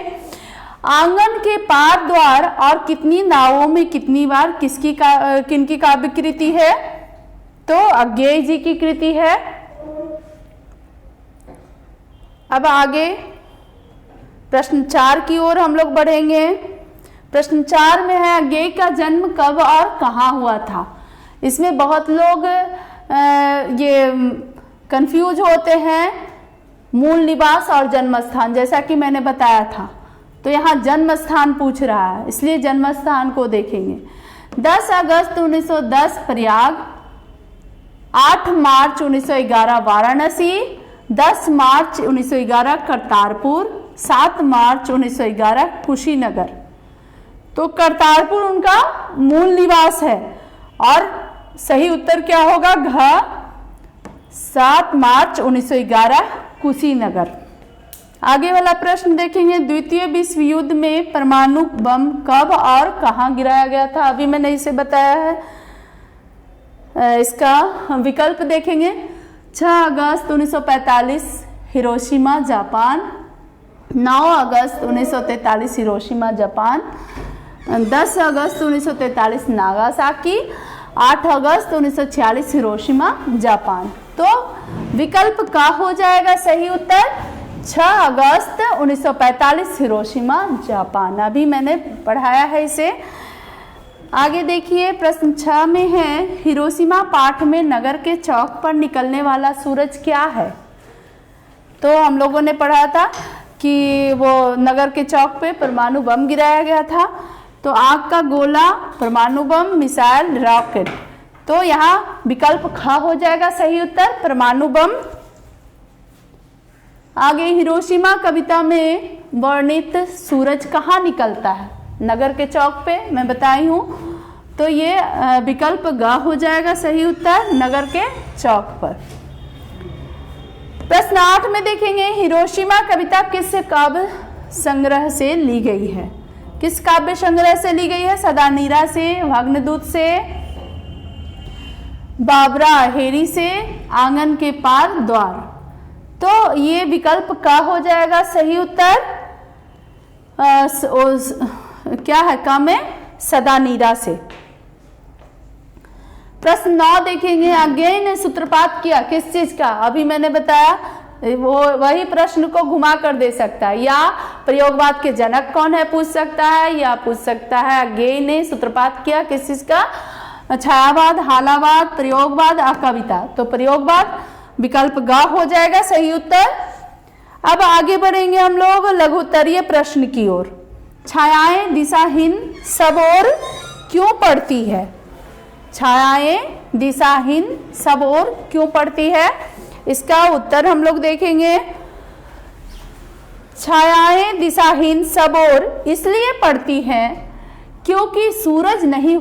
आंगन के पार द्वार और कितनी नावों में कितनी बार किनकी काव्य कृति है? तो अज्ञेय जी की कृति है। अब आगे प्रश्न 4 की ओर हम लोग बढ़ेंगे। प्रश्न 4 में है अज्ञेय का जन्म कब और कहाँ हुआ था? इसमें बहुत लोग ये कंफ्यूज होते हैं, मूल निवास और जन्म स्थान, जैसा कि मैंने बताया था। तो यहाँ जन्म स्थान पूछ रहा है, इसलिए जन्म स्थान को देखेंगे। 10 अगस्त 1910 प्रयाग, 8 मार्च 1911 वाराणसी, 10 मार्च 1911 करतारपुर, 7 मार्च 1911 कुशीनगर। तो करतारपुर उनका मूल निवास है और सही उत्तर क्या होगा? घ, 7 मार्च 1911 कुशीनगर। आगे वाला प्रश्न देखेंगे। द्वितीय विश्व युद्ध में परमाणु बम कब और कहाँ गिराया गया था? अभी मैंने इसे बताया है। इसका विकल्प देखेंगे। 6 अगस्त 1945 हिरोशिमा जापान, 9 अगस्त 1943 हिरोशिमा जापान, 10 अगस्त 1943 नागासाकी, 8 अगस्त 1946 हिरोशिमा जापान। तो विकल्प का हो जाएगा सही उत्तर 6 अगस्त 1945 हिरोशिमा जापान। अभी मैंने पढ़ाया है इसे। आगे देखिए प्रश्न 6 में है हिरोशिमा पाठ में नगर के चौक पर निकलने वाला सूरज क्या है? तो हम लोगों ने पढ़ा था कि वो नगर के चौक पे परमाणु बम गिराया गया था। तो आग का गोला, परमाणु बम, मिसाइल, रॉकेट। तो यहाँ विकल्प ख हो जाएगा सही उत्तर परमाणु बम। आगे हिरोशिमा कविता में वर्णित सूरज कहाँ निकलता है? नगर के चौक पे, मैं बताई हूँ। तो ये विकल्प ग हो जाएगा सही उत्तर नगर के चौक पर। प्रश्न 8 में देखेंगे हिरोशिमा कविता किस काव्य संग्रह से ली गई है? किस काव्य संग्रह से ली गई है? सदानीरा से, भग्नदूत से, बाबरा हेरी से आंगन के पार द्वार। तो ये विकल्प का हो जाएगा सही उत्तर। क्या है का में सदा नीरा से। प्रश्न 9 देखेंगे, अज्ञेय ने सूत्रपात किया किस चीज का? अभी मैंने बताया वो वही प्रश्न को घुमा कर दे सकता है, या प्रयोगवाद के जनक कौन है पूछ सकता है, या पूछ सकता है अज्ञेय ने सूत्रपात किया किस चीज का? छायावाद, हालावाद, प्रयोगवाद, कविता। तो प्रयोगवाद विकल्प ग हो जाएगा सही उत्तर। अब आगे बढ़ेंगे हम लोग लघुत्तरीय प्रश्न की ओर। छायाएं दिशाहीन सब ओर क्यों पड़ती है? छायाएं दिशाहीन सब ओर क्यों पड़ती है? इसका उत्तर हम लोग देखेंगे। छायाएं दिशाहीन सब ओर इसलिए पड़ती हैं क्योंकि सूरज नहीं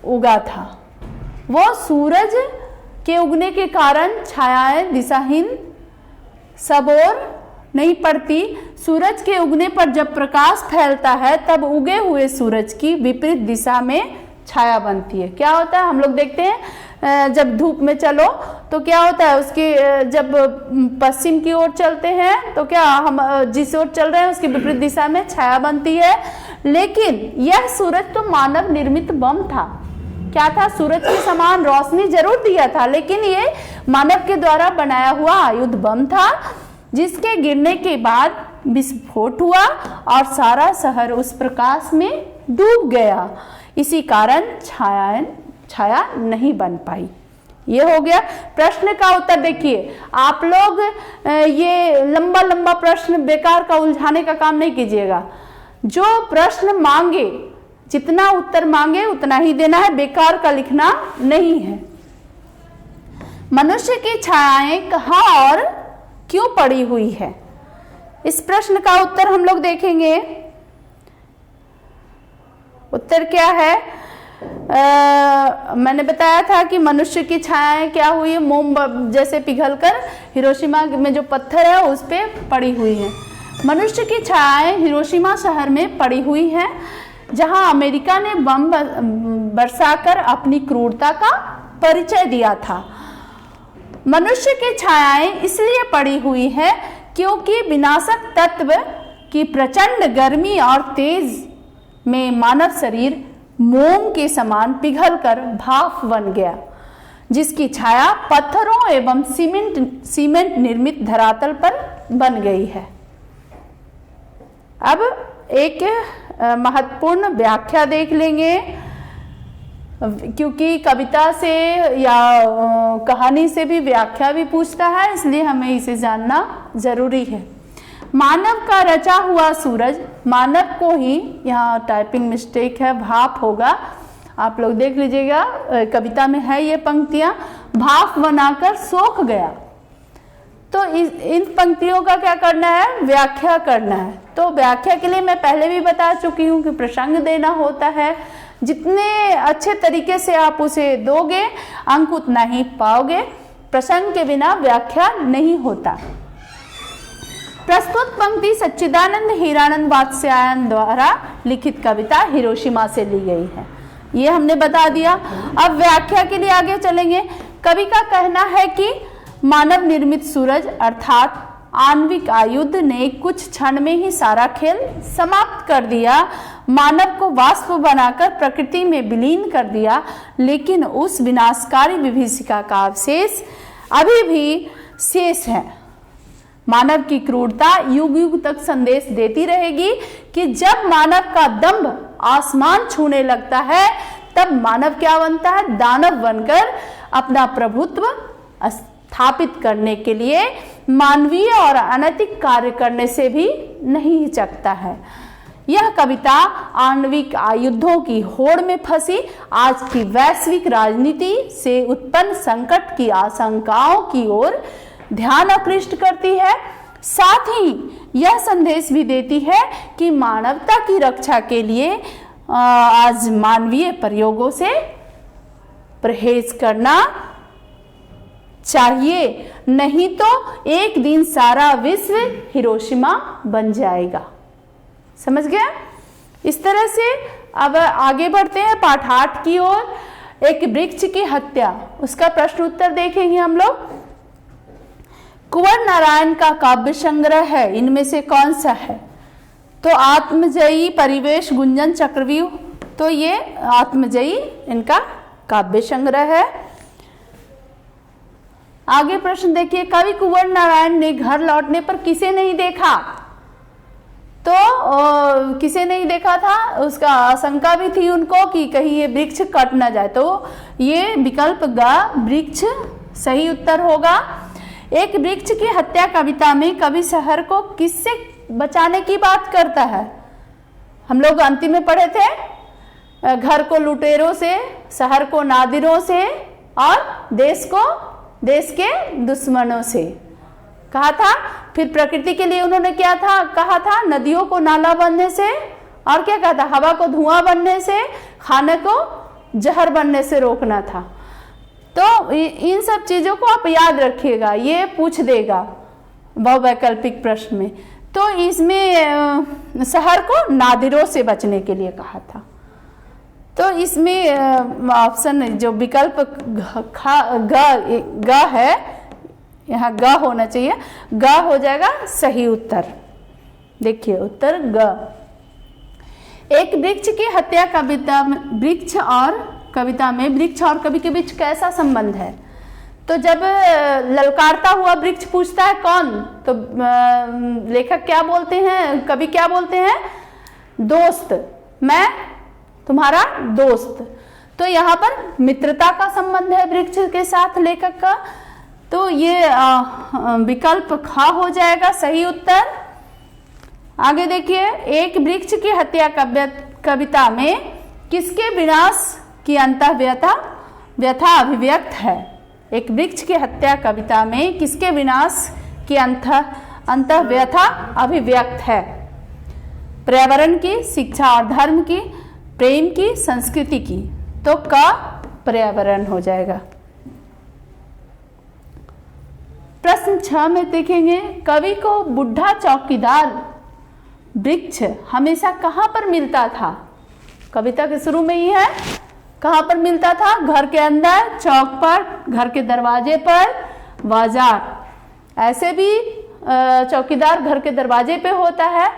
उगा था। वो सूरज के उगने के कारण छायाएं दिशाहीन सब ओर नहीं पड़ती। सूरज के उगने पर जब प्रकाश फैलता है तब उगे हुए सूरज की विपरीत दिशा में छाया बनती है। क्या होता है हम लोग देखते हैं जब धूप में चलो तो क्या होता है उसकी जब पश्चिम की ओर चलते हैं तो क्या हम जिस ओर चल रहे हैं उसकी विपरीत दिशा में छाया बनती है। लेकिन यह सूरज तो मानव निर्मित बम था। क्या था? सूरज के समान रोशनी जरूर दिया था, लेकिन ये मानव के द्वारा बनाया हुआ आयुध बम था जिसके गिरने के बाद विस्फोट हुआ और सारा शहर उस प्रकाश में डूब गया। इसी कारण छाया नहीं बन पाई। ये हो गया प्रश्न का उत्तर। देखिए आप लोग ये लंबा लंबा प्रश्न बेकार का उलझाने का काम नहीं कीजिएगा। जो प्रश्न मांगे जितना उत्तर मांगे उतना ही देना है, बेकार का लिखना नहीं है। मनुष्य की छायाएं कहाँ और क्यों पड़ी हुई है? इस प्रश्न का उत्तर हम लोग देखेंगे। उत्तर क्या है? मैंने बताया था कि मनुष्य की छायाएं क्या हुई, मोम जैसे पिघलकर हिरोशिमा में जो पत्थर है उस पे पड़ी हुई है। मनुष्य की छायाएं हिरोशिमा शहर में पड़ी हुई हैं जहां अमेरिका ने बम बरसाकर अपनी क्रूरता का परिचय दिया था। मनुष्य की छायाएं इसलिए पड़ी हुई है क्योंकि विनाशक तत्व की प्रचंड गर्मी और तेज में मानव शरीर मोम के समान पिघलकर भाप बन गया, जिसकी छाया पत्थरों एवं सीमेंट निर्मित धरातल पर बन गई है। अब एक महत्वपूर्ण व्याख्या देख लेंगे, क्योंकि कविता से या कहानी से भी व्याख्या भी पूछता है, इसलिए हमें इसे जानना जरूरी है। मानव का रचा हुआ सूरज मानव को ही, यहाँ टाइपिंग मिस्टेक है, भाप होगा, आप लोग देख लीजिएगा, कविता में है ये पंक्तियां, भाप बनाकर सोख गया। तो इन पंक्तियों का क्या करना है? व्याख्या करना है। तो व्याख्या के लिए मैं पहले भी बता चुकी हूँ कि प्रसंग देना होता है। जितने अच्छे तरीके से आप उसे दोगे अंक उतना ही पाओगे। प्रसंग के बिना व्याख्या नहीं होता। प्रस्तुत पंक्ति सच्चिदानंद हीरानंद वात्स्यायन द्वारा लिखित कविता हिरोशिमा से ली गई है। ये हमने बता दिया। अब व्याख्या के लिए आगे चलेंगे। कवि का कहना है कि मानव निर्मित सूरज अर्थात आणविक आयुध ने कुछ क्षण में ही सारा खेल समाप्त कर दिया, मानव को वाष्प बनाकर प्रकृति में विलीन कर दिया। लेकिन उस विनाशकारी विभीषिका का अवशेष अभी भी शेष है। मानव की क्रूरता युग युग तक संदेश देती रहेगी कि जब मानव का दंभ आसमान छूने लगता है तब मानव क्या बनता है? दानव बनकर अपना प्रभुत्व स्थापित करने के लिए मानवीय और अनैतिक कार्य करने से भी नहीं हिचकता है। यह कविता आणविक आयुधों की होड़ में फंसी आज की वैश्विक राजनीति से उत्पन्न संकट की आशंकाओं की ओर ध्यान आकृष्ट करती है। साथ ही यह संदेश भी देती है कि मानवता की रक्षा के लिए आज मानवीय प्रयोगों से परहेज करना चाहिए, नहीं तो एक दिन सारा विश्व हिरोशिमा बन जाएगा। समझ गया? इस तरह से अब आगे बढ़ते हैं पाठ 8 की ओर। एक वृक्ष की हत्या, उसका प्रश्न उत्तर देखेंगे हम लोग। कुंवर नारायण का काव्य संग्रह है, इनमें से कौन सा है? तो आत्मजयी, परिवेश, गुंजन, चक्रव्यूह, तो ये आत्मजयी इनका काव्य संग्रह है। आगे प्रश्न देखिए, कवि कुंवर नारायण ने घर लौटने पर किसे नहीं देखा? तो किसे नहीं देखा था? उसका आशंका भी थी उनको कि कहीं ये वृक्ष कट ना जाए, तो ये विकल्प ग वृक्ष सही उत्तर होगा। एक वृक्ष की हत्या कविता में कवि शहर को किससे बचाने की बात करता है? हम लोग अंतिम में पढ़े थे, घर को लुटेरों से, शहर को नादिरों से और देश के दुश्मनों से कहा था। फिर प्रकृति के लिए उन्होंने क्या था कहा था? नदियों को नाला बनने से, और क्या कहा था? हवा को धुआं बनने से, खाने को जहर बनने से रोकना था। तो इन सब चीजों को आप याद रखिएगा, ये पूछ देगा बहुवैकल्पिक प्रश्न में। तो इसमें शहर को नादिरों से बचने के लिए कहा था। तो इसमें ऑप्शन जो विकल्प ग है, यहाँ ग होना चाहिए, ग हो जाएगा सही उत्तर। देखिए उत्तर ग। एक वृक्ष की हत्या कविता में, वृक्ष और कवि के बीच कैसा संबंध है? तो जब ललकारता हुआ वृक्ष पूछता है कौन, तो लेखक क्या बोलते हैं, कवि क्या बोलते हैं? दोस्त, मैं तुम्हारा दोस्त। तो यहाँ पर मित्रता का संबंध है वृक्ष के साथ लेखक का, तो ये विकल्प ख हो जाएगा सही उत्तर। आगे देखिए, एक वृक्ष की हत्या कविता में किसके विनाश की व्यथा अभिव्यक्त है? एक वृक्ष की हत्या कविता में किसके विनाश की व्यथा अभिव्यक्त है? पर्यावरण की, शिक्षा और धर्म की, प्रेम की, संस्कृति की। तो क पर्यावरण हो जाएगा। प्रश्न 6 में देखेंगे, कवि को बुढ़ा चौकीदार वृक्ष हमेशा कहाँ पर मिलता था? कविता के शुरू में ही है, कहाँ पर मिलता था? घर के अंदर, चौक पर, घर के दरवाजे पर, बाजार। ऐसे भी चौकीदार घर के दरवाजे पे होता है,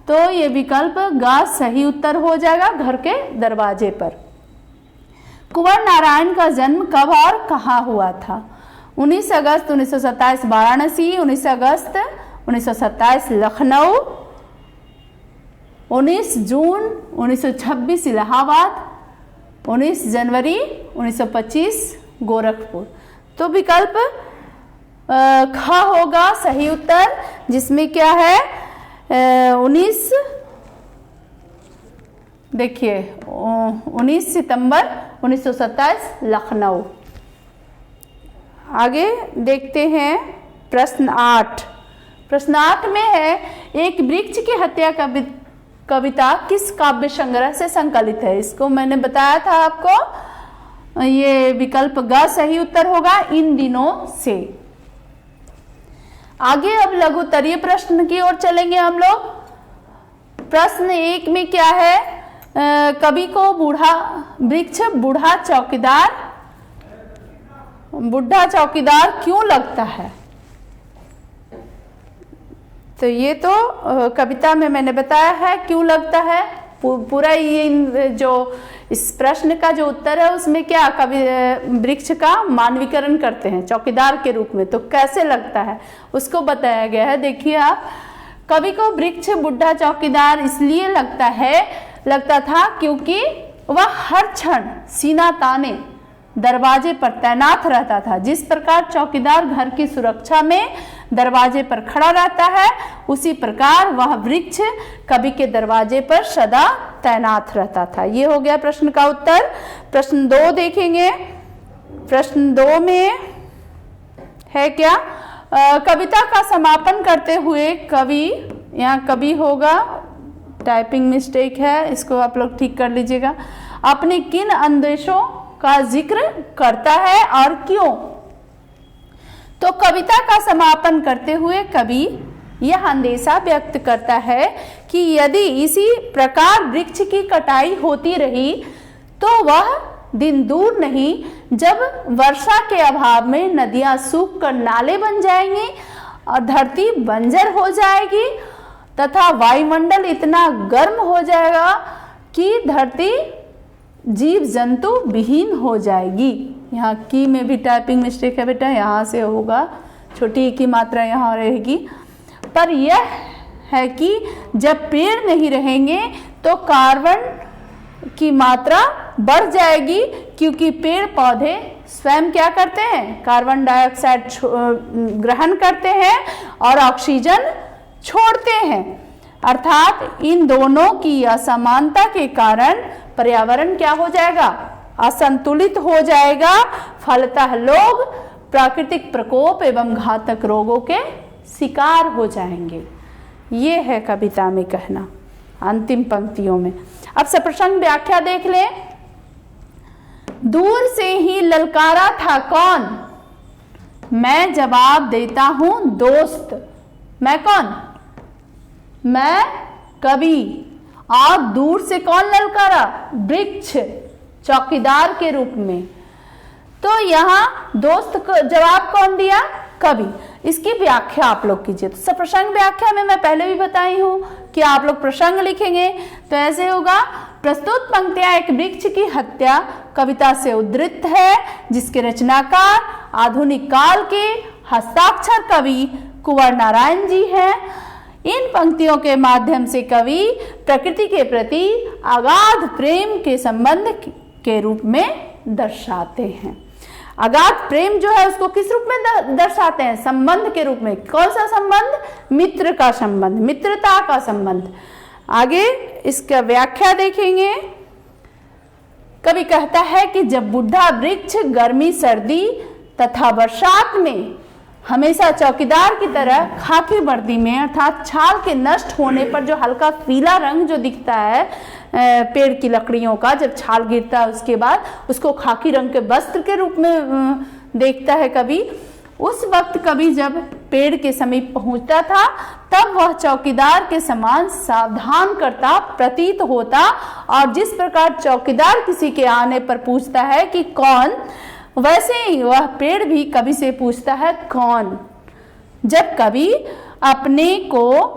तो ये विकल्प ग सही उत्तर हो जाएगा, घर के दरवाजे पर। कुंवर नारायण का जन्म कब और कहाँ हुआ था? 19 अगस्त 1927 वाराणसी, 19 अगस्त 1927 लखनऊ, 19 जून 1926 इलाहाबाद, 19 जनवरी 1925 गोरखपुर। तो विकल्प ख होगा सही उत्तर, जिसमें क्या है 19, देखिए 19 सितंबर 1927 लखनऊ। आगे देखते हैं प्रश्न 8। प्रश्न 8 में है, एक वृक्ष की हत्या कविता किस काव्य संग्रह से संकलित है? इसको मैंने बताया था आपको, ये विकल्प ग सही उत्तर होगा, इन दिनों से। आगे अब लघुत्तरीय प्रश्न की ओर चलेंगे हम लोग। प्रश्न 1 में क्या है, कवि को बुढ़ा चौकीदार क्यों लगता है? तो ये तो कविता में मैंने बताया है क्यों लगता है। पूरा ये जो इस प्रश्न का जो उत्तर है उसमें क्या कवि वृक्ष का मानवीकरण करते हैं चौकीदार के रूप में, तो कैसे लगता है उसको बताया गया है। देखिए आप, कवि को वृक्ष बुढ़ा चौकीदार इसलिए लगता था क्योंकि वह हर क्षण सीना ताने दरवाजे पर तैनात रहता था। जिस प्रकार चौकीदार घर की सुरक्षा में दरवाजे पर खड़ा रहता है, उसी प्रकार वह वृक्ष कवि के दरवाजे पर सदा तैनात रहता था। ये हो गया प्रश्न का उत्तर। प्रश्न 2 देखेंगे। प्रश्न 2 में है क्या, कविता का समापन करते हुए कवि, यहाँ कवि होगा, टाइपिंग मिस्टेक है, इसको आप लोग ठीक कर लीजिएगा, अपने किन अंदेशों का जिक्र करता है और क्यों? तो कविता का समापन करते हुए कवि यह अंदेशा व्यक्त करता है कि यदि इसी प्रकार वृक्ष की कटाई होती रही तो वह दिन दूर नहीं जब वर्षा के अभाव में नदियां सूख कर नाले बन जाएंगी और धरती बंजर हो जाएगी तथा वायुमंडल इतना गर्म हो जाएगा कि धरती जीव जंतु विहीन हो जाएगी। यहाँ की में भी टाइपिंग मिस्टेक है बेटा, यहाँ से होगा, छोटी ई की मात्रा यहाँ रहेगी। पर यह है कि जब पेड़ नहीं रहेंगे तो कार्बन की मात्रा बढ़ जाएगी, क्योंकि पेड़ पौधे स्वयं क्या करते हैं, कार्बन डाइऑक्साइड ग्रहण करते हैं और ऑक्सीजन छोड़ते हैं। अर्थात इन दोनों की असमानता के कारण पर्यावरण क्या हो जाएगा, असंतुलित हो जाएगा। फलतः लोग प्राकृतिक प्रकोप एवं घातक रोगों के शिकार हो जाएंगे। ये है कविता में कहना अंतिम पंक्तियों में। अब सप्रसंग व्याख्या देख लें। दूर से ही ललकारा था कौन, मैं जवाब देता हूं दोस्त। मैं कौन, मैं कवि। और दूर से कौन ललकारा, वृक्ष चौकीदार के रूप में। तो यहाँ दोस्त को जवाब कौन दिया, कवि। इसकी व्याख्या आप लोग कीजिए। तो सप्रसंग व्याख्या में मैं पहले भी बताई हूं कि आप लोग प्रसंग लिखेंगे तो ऐसे होगा, प्रस्तुत पंक्तियां एक वृक्ष की हत्या कविता से उद्धृत है, जिसके रचनाकार आधुनिक काल के हस्ताक्षर कवि कुंवर नारायण जी हैं। इन पंक्तियों के माध्यम से कवि प्रकृति के प्रति अगाध प्रेम के संबंध के रूप में दर्शाते हैं। अगाध प्रेम जो है उसको किस रूप में दर्शाते हैं, संबंध के रूप में। कौन सा संबंध, मित्र का संबंध, मित्रता का संबंध। आगे इसका व्याख्या देखेंगे। कवि कहता है कि जब बुढ़ा वृक्ष गर्मी सर्दी तथा बरसात में हमेशा चौकीदार की तरह खाकी वर्दी में, अर्थात छाल के नष्ट होने पर जो हल्का पीला रंग जो दिखता है पेड़ की लकड़ियों का, जब छाल गिरता है उसके बाद उसको खाकी रंग के वस्त्र के रूप में देखता है कवि। उस वक्त कवि जब पेड़ के समीप पहुंचता था तब वह चौकीदार के समान सावधान करता प्रतीत होता, और जिस प्रकार चौकीदार किसी के आने पर पूछता है कि कौन, वैसे ही वह पेड़ भी कवि से पूछता है कौन। जब कवि अपने को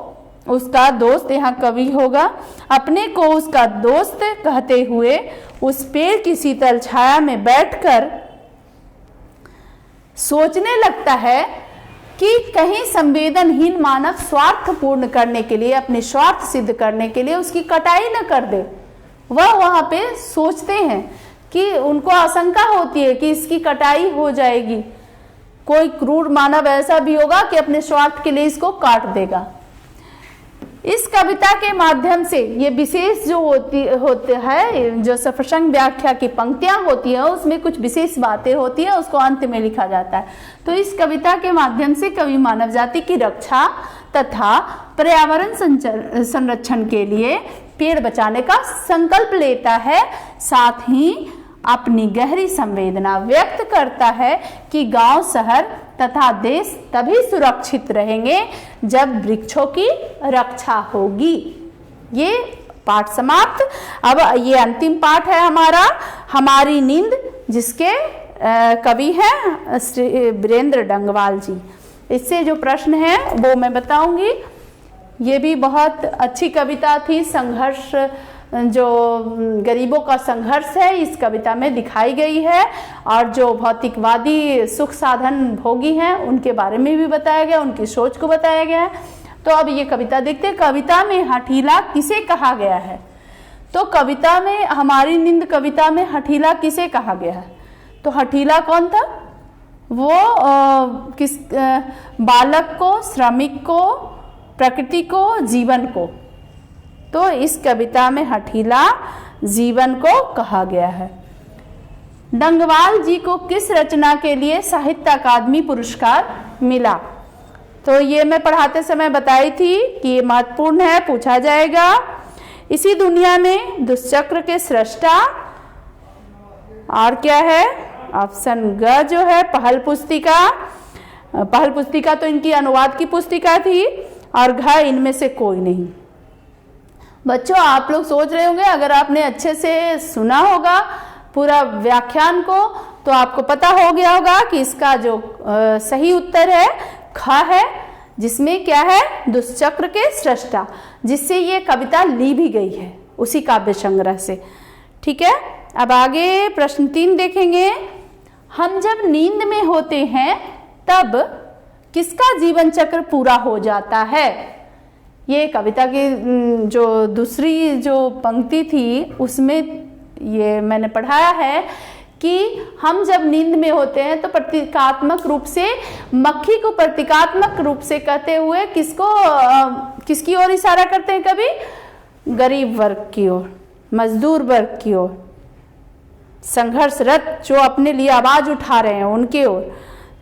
उसका दोस्त, यहाँ कवि होगा, अपने को उसका दोस्त कहते हुए उस पेड़ की शीतल छाया में बैठकर सोचने लगता है कि कहीं संवेदनहीन मानव स्वार्थ पूर्ण करने के लिए, अपने स्वार्थ सिद्ध करने के लिए उसकी कटाई न कर दे। वह वहां पे सोचते हैं कि उनको आशंका होती है कि इसकी कटाई हो जाएगी, कोई क्रूर मानव ऐसा भी होगा कि अपने स्वार्थ के लिए इसको काट देगा। इस कविता के माध्यम से ये विशेष जो होते है, जो सप्रसंग व्याख्या की पंक्तियां होती है उसमें कुछ विशेष बातें होती है, उसको अंत में लिखा जाता है। तो इस कविता के माध्यम से कवि मानव जाति की रक्षा तथा पर्यावरण संरक्षण के लिए पेड़ बचाने का संकल्प लेता है। साथ ही अपनी गहरी संवेदना व्यक्त करता है कि गांव, शहर तथा देश तभी सुरक्षित रहेंगे जब वृक्षों की रक्षा होगी। ये पाठ समाप्त। अब ये अंतिम पाठ है हमारा, हमारी नींद, जिसके कवि हैं श्री वीरेंद्र डंगवाल जी। इससे जो प्रश्न है वो मैं बताऊंगी। ये भी बहुत अच्छी कविता थी। संघर्ष, जो गरीबों का संघर्ष है इस कविता में दिखाई गई है, और जो भौतिकवादी सुख साधन भोगी हैं उनके बारे में भी बताया गया, उनकी सोच को बताया गया है। तो अब ये कविता देखते हैं। कविता में हठीला किसे कहा गया है? तो कविता में, हमारी नींद कविता में हठीला किसे कहा गया है? तो हठीला कौन था? वो किस बालक को, श्रमिक को, प्रकृति को, जीवन को। तो इस कविता में हठीला जीवन को कहा गया है। डंगवाल जी को किस रचना के लिए साहित्य अकादमी पुरस्कार मिला? तो ये मैं पढ़ाते समय बताई थी कि ये महत्वपूर्ण है, पूछा जाएगा। इसी दुनिया में दुष्चक्र के सृष्टा, और क्या है? ऑप्शन ग जो है पहल पुस्तिका। पहल पुस्तिका तो इनकी अनुवाद की पुस्तिका थी, और घ इनमें से कोई नहीं। बच्चों, आप लोग सोच रहे होंगे, अगर आपने अच्छे से सुना होगा पूरा व्याख्यान को, तो आपको पता हो गया होगा कि इसका जो सही उत्तर है ख है, जिसमें क्या है, दुष्चक्र के सृष्टा, जिससे ये कविता ली भी गई है उसी काव्य संग्रह से। ठीक है, अब आगे प्रश्न 3 देखेंगे। हम जब नींद में होते हैं तब किसका जीवन चक्र पूरा हो जाता है? ये कविता की जो दूसरी जो पंक्ति थी उसमें ये मैंने पढ़ाया है कि हम जब नींद में होते हैं तो प्रतीकात्मक रूप से मक्खी को प्रतीकात्मक रूप से कहते हुए किसकी ओर इशारा करते हैं? कभी गरीब वर्ग की ओर, मजदूर वर्ग की ओर, संघर्षरत जो अपने लिए आवाज उठा रहे हैं उनके ओर।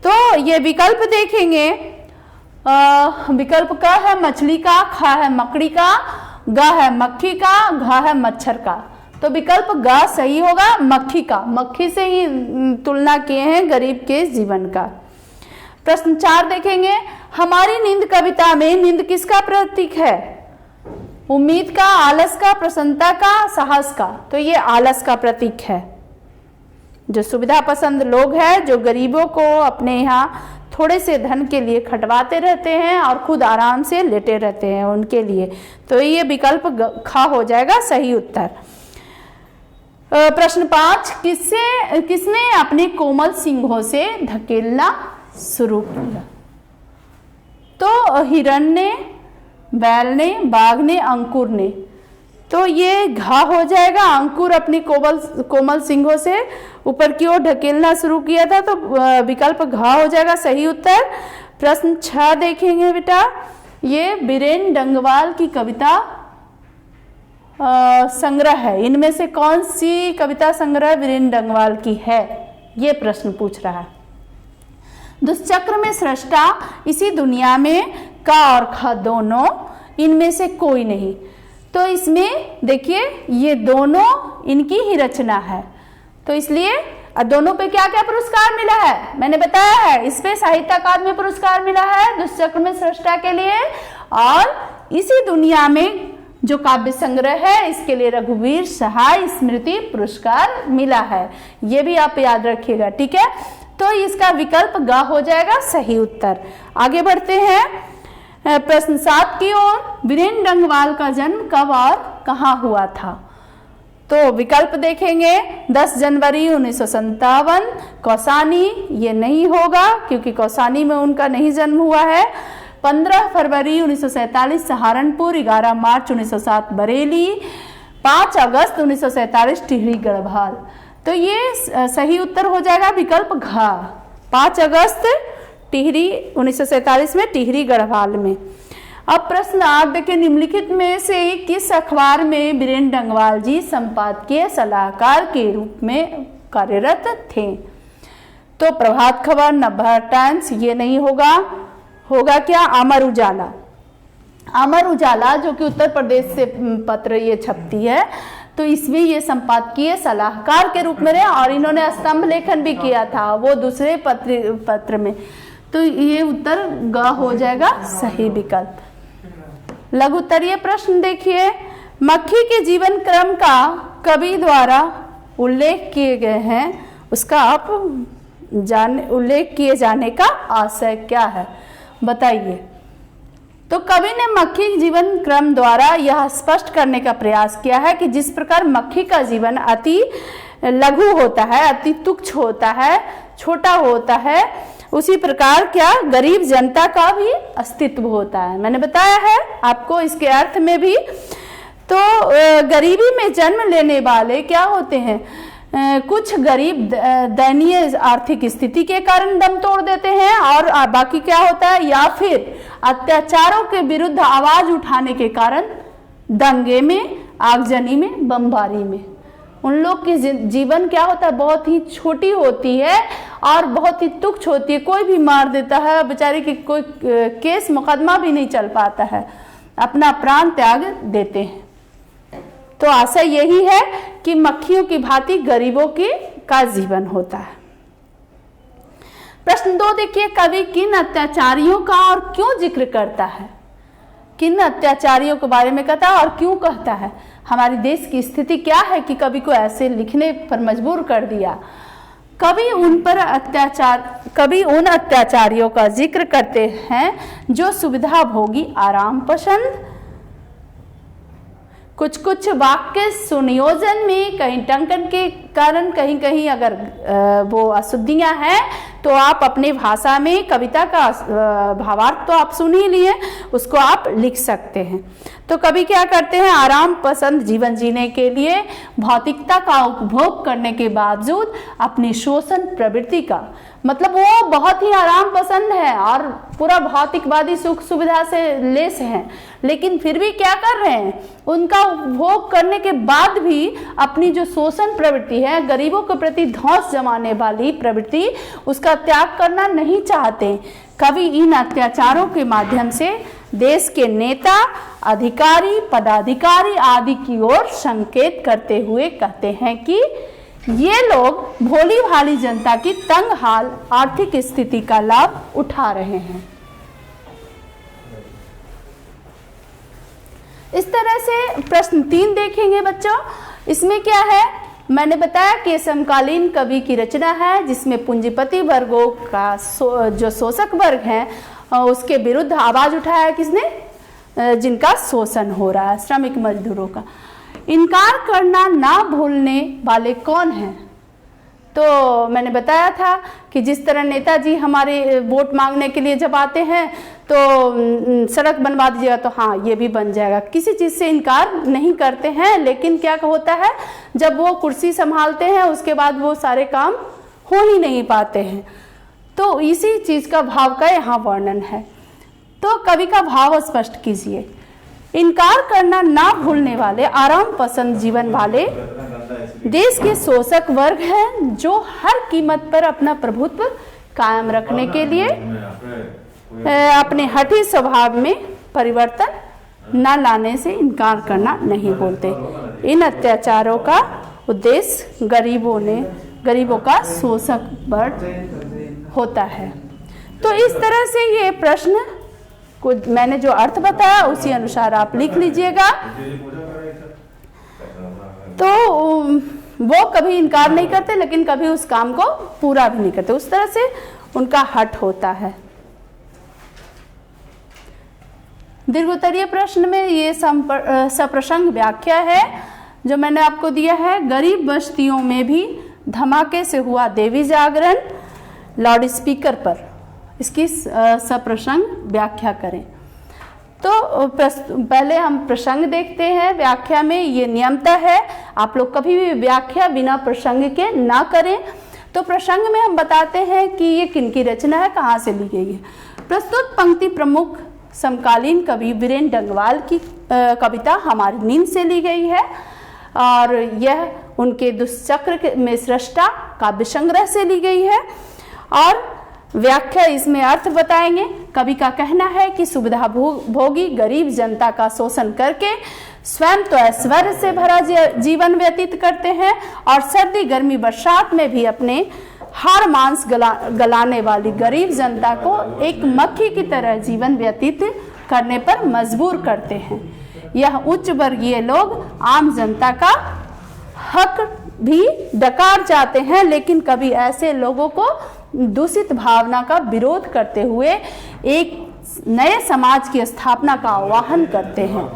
तो ये विकल्प देखेंगे, विकल्प क है मछली का, ख है मकड़ी का, ग है मक्खी का, घ है मच्छर का। तो विकल्प ग सही होगा, मक्खी का, मक्खी से ही तुलना किए हैं गरीब के जीवन का। प्रश्न 4 देखेंगे, हमारी नींद कविता में नींद किसका प्रतीक है? उम्मीद का, आलस का, प्रसन्नता का, साहस का। तो ये आलस का प्रतीक है। जो सुविधा पसंद लोग हैं, जो गरीबों को अपने यहाँ थोड़े से धन के लिए खटवाते रहते हैं और खुद आराम से लेटे रहते हैं, उनके लिए। तो ये विकल्प ख हो जाएगा सही उत्तर। प्रश्न 5, किसने अपने कोमल सींगों से धकेलना शुरू किया? तो हिरण ने, बैल ने, बाघ ने, अंकुर ने। तो ये घा हो जाएगा, अंकुर अपनी कोमल सींगों से ऊपर की ओर ढकेलना शुरू किया था, तो विकल्प घा हो जाएगा सही उत्तर। प्रश्न 6 देखेंगे बेटा, ये बीरेन डंगवाल की कविता संग्रह है, इनमें से कौन सी कविता संग्रह बीरेन डंगवाल की है? ये प्रश्न पूछ रहा है। दुष्चक्र में सृष्टा, इसी दुनिया में, क और ख दोनों, इनमें से कोई नहीं। तो इसमें देखिए ये दोनों इनकी ही रचना है, तो इसलिए दोनों पे क्या क्या पुरस्कार मिला है मैंने बताया है। इस पे साहित्य अकादमी पुरस्कार मिला है दुष्चक्र में सृष्टा के लिए, और इसी दुनिया में जो काव्य संग्रह है इसके लिए रघुवीर सहाय स्मृति पुरस्कार मिला है। ये भी आप याद रखिएगा, ठीक है। तो इसका विकल्प ग हो जाएगा सही उत्तर। आगे बढ़ते हैं प्रश्न 7 की ओर। बीरेन डंगवाल का जन्म कब और कहाँ हुआ था? तो विकल्प देखेंगे 10 जनवरी 1957 कौसानी, ये नहीं होगा क्योंकि कौसानी में उनका नहीं जन्म हुआ है। 15 फरवरी 1947 सहारनपुर, 11 मार्च 1907 बरेली, 5 अगस्त 1947 टिहरी गढ़वाल। तो ये सही उत्तर हो जाएगा विकल्प घ, 5 अगस्त टिहरी 1947 में टिहरी गढ़वाल में। अब प्रश्न 8 देखिए, निम्नलिखित में से किस अखबार में बीरेन डंगवाल जी संपादकीय सलाहकार के रूप में कार्यरत थे? तो प्रभात खबर, नवभारत टाइम्स, ये नहीं होगा। होगा क्या? अमर उजाला। अमर उजाला जो कि उत्तर प्रदेश से पत्र ये छपती है, तो इसमें ये संपादकीय सलाहकार के रूप में रहे और इन्होंने स्तंभ लेखन भी किया था वो दूसरे पत्र में। तो ये उत्तर ग हो जाएगा सही विकल्प। लघु उत्तरीय प्रश्न देखिए, मक्खी के जीवन क्रम का कवि द्वारा उल्लेख किए गए हैं, उसका आप उल्लेख किए जाने का आशय क्या है बताइए। तो कवि ने मक्खी के जीवन क्रम द्वारा यह स्पष्ट करने का प्रयास किया है कि जिस प्रकार मक्खी का जीवन अति लघु होता है, अति तुच्छ होता है, छोटा होता है, उसी प्रकार क्या गरीब जनता का भी अस्तित्व होता है। मैंने बताया है आपको इसके अर्थ में भी। तो गरीबी में जन्म लेने वाले क्या होते हैं, कुछ गरीब दयनीय आर्थिक स्थिति के कारण दम तोड़ देते हैं, और बाकी क्या होता है, या फिर अत्याचारों के विरुद्ध आवाज उठाने के कारण दंगे में, आगजनी में, बमबारी में उन लोग की जीवन क्या होता है, बहुत ही छोटी होती है और बहुत ही तुच्छ होती है। कोई भी मार देता है, बेचारे की कोई केस मुकदमा भी नहीं चल पाता है, अपना प्राण त्याग देते हैं। तो आशा यही है कि मक्खियों की भांति गरीबों का जीवन होता है। प्रश्न 2 देखिए, कवि किन अत्याचारियों का और क्यों जिक्र करता है? किन अत्याचारियों के बारे में कहता है और क्यों कहता है, हमारी देश की स्थिति क्या है कि कवि को ऐसे लिखने पर मजबूर कर दिया। कवि उन अत्याचारियों का जिक्र करते हैं जो सुविधा भोगी, आराम पसंद। कुछ कुछ वाक्य सुनियोजन में कहीं टंकन के कारण कहीं कहीं अगर वो अशुद्धियां हैं तो आप अपनी भाषा में कविता का भावार्थ तो आप सुन ही लिए, उसको आप लिख सकते हैं। तो कवि क्या करते हैं, आराम पसंद जीवन जीने के लिए भौतिकता का उपभोग करने के बावजूद अपनी शोषण प्रवृत्ति का, मतलब वो बहुत ही आराम पसंद है और पूरा भौतिकवादी सुख सुविधा से लेस हैं, लेकिन फिर भी क्या कर रहे हैं, उनका उपभोग करने के बाद भी अपनी जो शोषण प्रवृत्ति है, गरीबों के प्रति धौंस जमाने वाली प्रवृत्ति, उसका त्याग करना नहीं चाहते। कवि इन अत्याचारों के माध्यम से देश के नेता, अधिकारी, पदाधिकारी आदि की ओर संकेत करते हुए कहते हैं कि ये लोग भोली भाली जनता की तंग हाल आर्थिक स्थिति का लाभ उठा रहे हैं। इस तरह से प्रश्न 3 देखेंगे बच्चों। इसमें क्या है, मैंने बताया कि समकालीन कवि की रचना है जिसमें पूंजीपति वर्गों का जो शोषक वर्ग है उसके विरुद्ध आवाज उठाया है किसने, जिनका शोषण हो रहा है, श्रमिक मजदूरों का। इनकार करना ना भूलने वाले कौन हैं, तो मैंने बताया था कि जिस तरह नेताजी हमारे वोट मांगने के लिए जब आते हैं तो सड़क बनवा दीजिएगा तो हाँ ये भी बन जाएगा, किसी चीज़ से इनकार नहीं करते हैं, लेकिन क्या होता है जब वो कुर्सी संभालते हैं उसके बाद वो सारे काम हो ही नहीं पाते हैं। तो इसी चीज़ का भाव का यहाँ वर्णन है। तो कवि का भाव स्पष्ट कीजिए। इनकार करना ना भूलने वाले, आराम पसंद जीवन वाले देश के शोषक वर्ग हैं जो हर कीमत पर अपना प्रभुत्व कायम रखने के लिए अपने हठी स्वभाव में परिवर्तन न लाने से इनकार करना नहीं बोलते। इन अत्याचारों का उद्देश्य गरीबों का शोषक वर्ग होता है। तो इस तरह से ये प्रश्न को मैंने जो अर्थ बताया उसी अनुसार आप लिख लीजिएगा। तो वो कभी इनकार नहीं करते लेकिन कभी उस काम को पूरा भी नहीं करते, उस तरह से उनका हट होता है। दीर्घोत्तरीय प्रश्न में ये सप्रसंग व्याख्या है जो मैंने आपको दिया है। गरीब बस्तियों में भी धमाके से हुआ देवी जागरण, लाउड स्पीकर पर, इसकी सप्रसंग व्याख्या करें। तो पहले हम प्रसंग देखते हैं। व्याख्या में ये नियमता है, आप लोग कभी भी व्याख्या बिना प्रसंग के ना करें। तो प्रसंग में हम बताते हैं कि ये किनकी रचना है, कहाँ से ली गई है। प्रस्तुत पंक्ति प्रमुख समकालीन कवि वीरेंद्र डंगवाल की कविता हमारी नींद से ली गई है और यह उनके दुष्चक्र में सृष्टा काव्य संग्रह से ली गई है। और व्याख्या इसमें अर्थ बताएंगे। कवि का कहना है कि सुविधा भोगी गरीब जनता का शोषण करके स्वयं तो ऐश्वर्य से भरा जीवन व्यतीत करते हैं और सर्दी गर्मी बरसात में भी अपने हाड़ मांस गलाने वाली गरीब जनता को एक मक्खी की तरह जीवन व्यतीत करने पर मजबूर करते हैं। यह उच्च वर्गीय लोग आम जनता का हक भी डकार जाते हैं, लेकिन कभी ऐसे लोगों को दूषित भावना का विरोध करते हुए एक नए समाज की स्थापना का आह्वान करते हैं।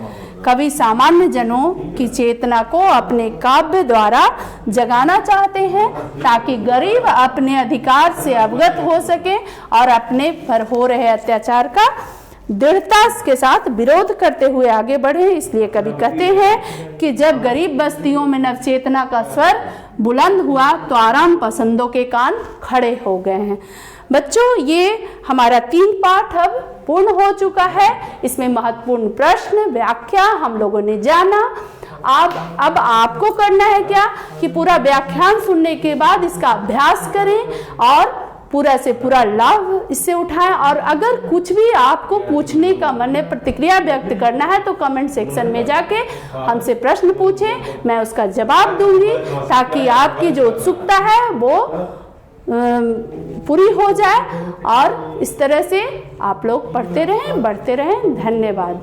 कवि सामान्य जनों की चेतना को अपने काव्य द्वारा जगाना चाहते हैं ताकि गरीब अपने अधिकार से अवगत हो सके और अपने पर हो रहे अत्याचार का दृढ़ता के साथ विरोध करते हुए आगे बढ़े। इसलिए कवि कहते हैं कि जब गरीब बस्तियों में नवचेतना का स्वर बुलंद हुआ तो आराम पसंदों के कान खड़े हो गए हैं। बच्चों, ये हमारा 3 पाठ अब पूर्ण हो चुका है। इसमें महत्वपूर्ण प्रश्न, व्याख्या हम लोगों ने जाना। अब आपको करना है क्या कि पूरा व्याख्यान सुनने के बाद इसका अभ्यास करें और पूरा से पूरा लाभ इससे उठाएं। और अगर कुछ भी आपको पूछने का मन है, प्रतिक्रिया व्यक्त करना है, तो कमेंट सेक्शन में जाके हमसे प्रश्न पूछें, मैं उसका जवाब दूंगी ताकि आपकी जो उत्सुकता है वो पूरी हो जाए और इस तरह से आप लोग पढ़ते रहें, बढ़ते रहें। धन्यवाद।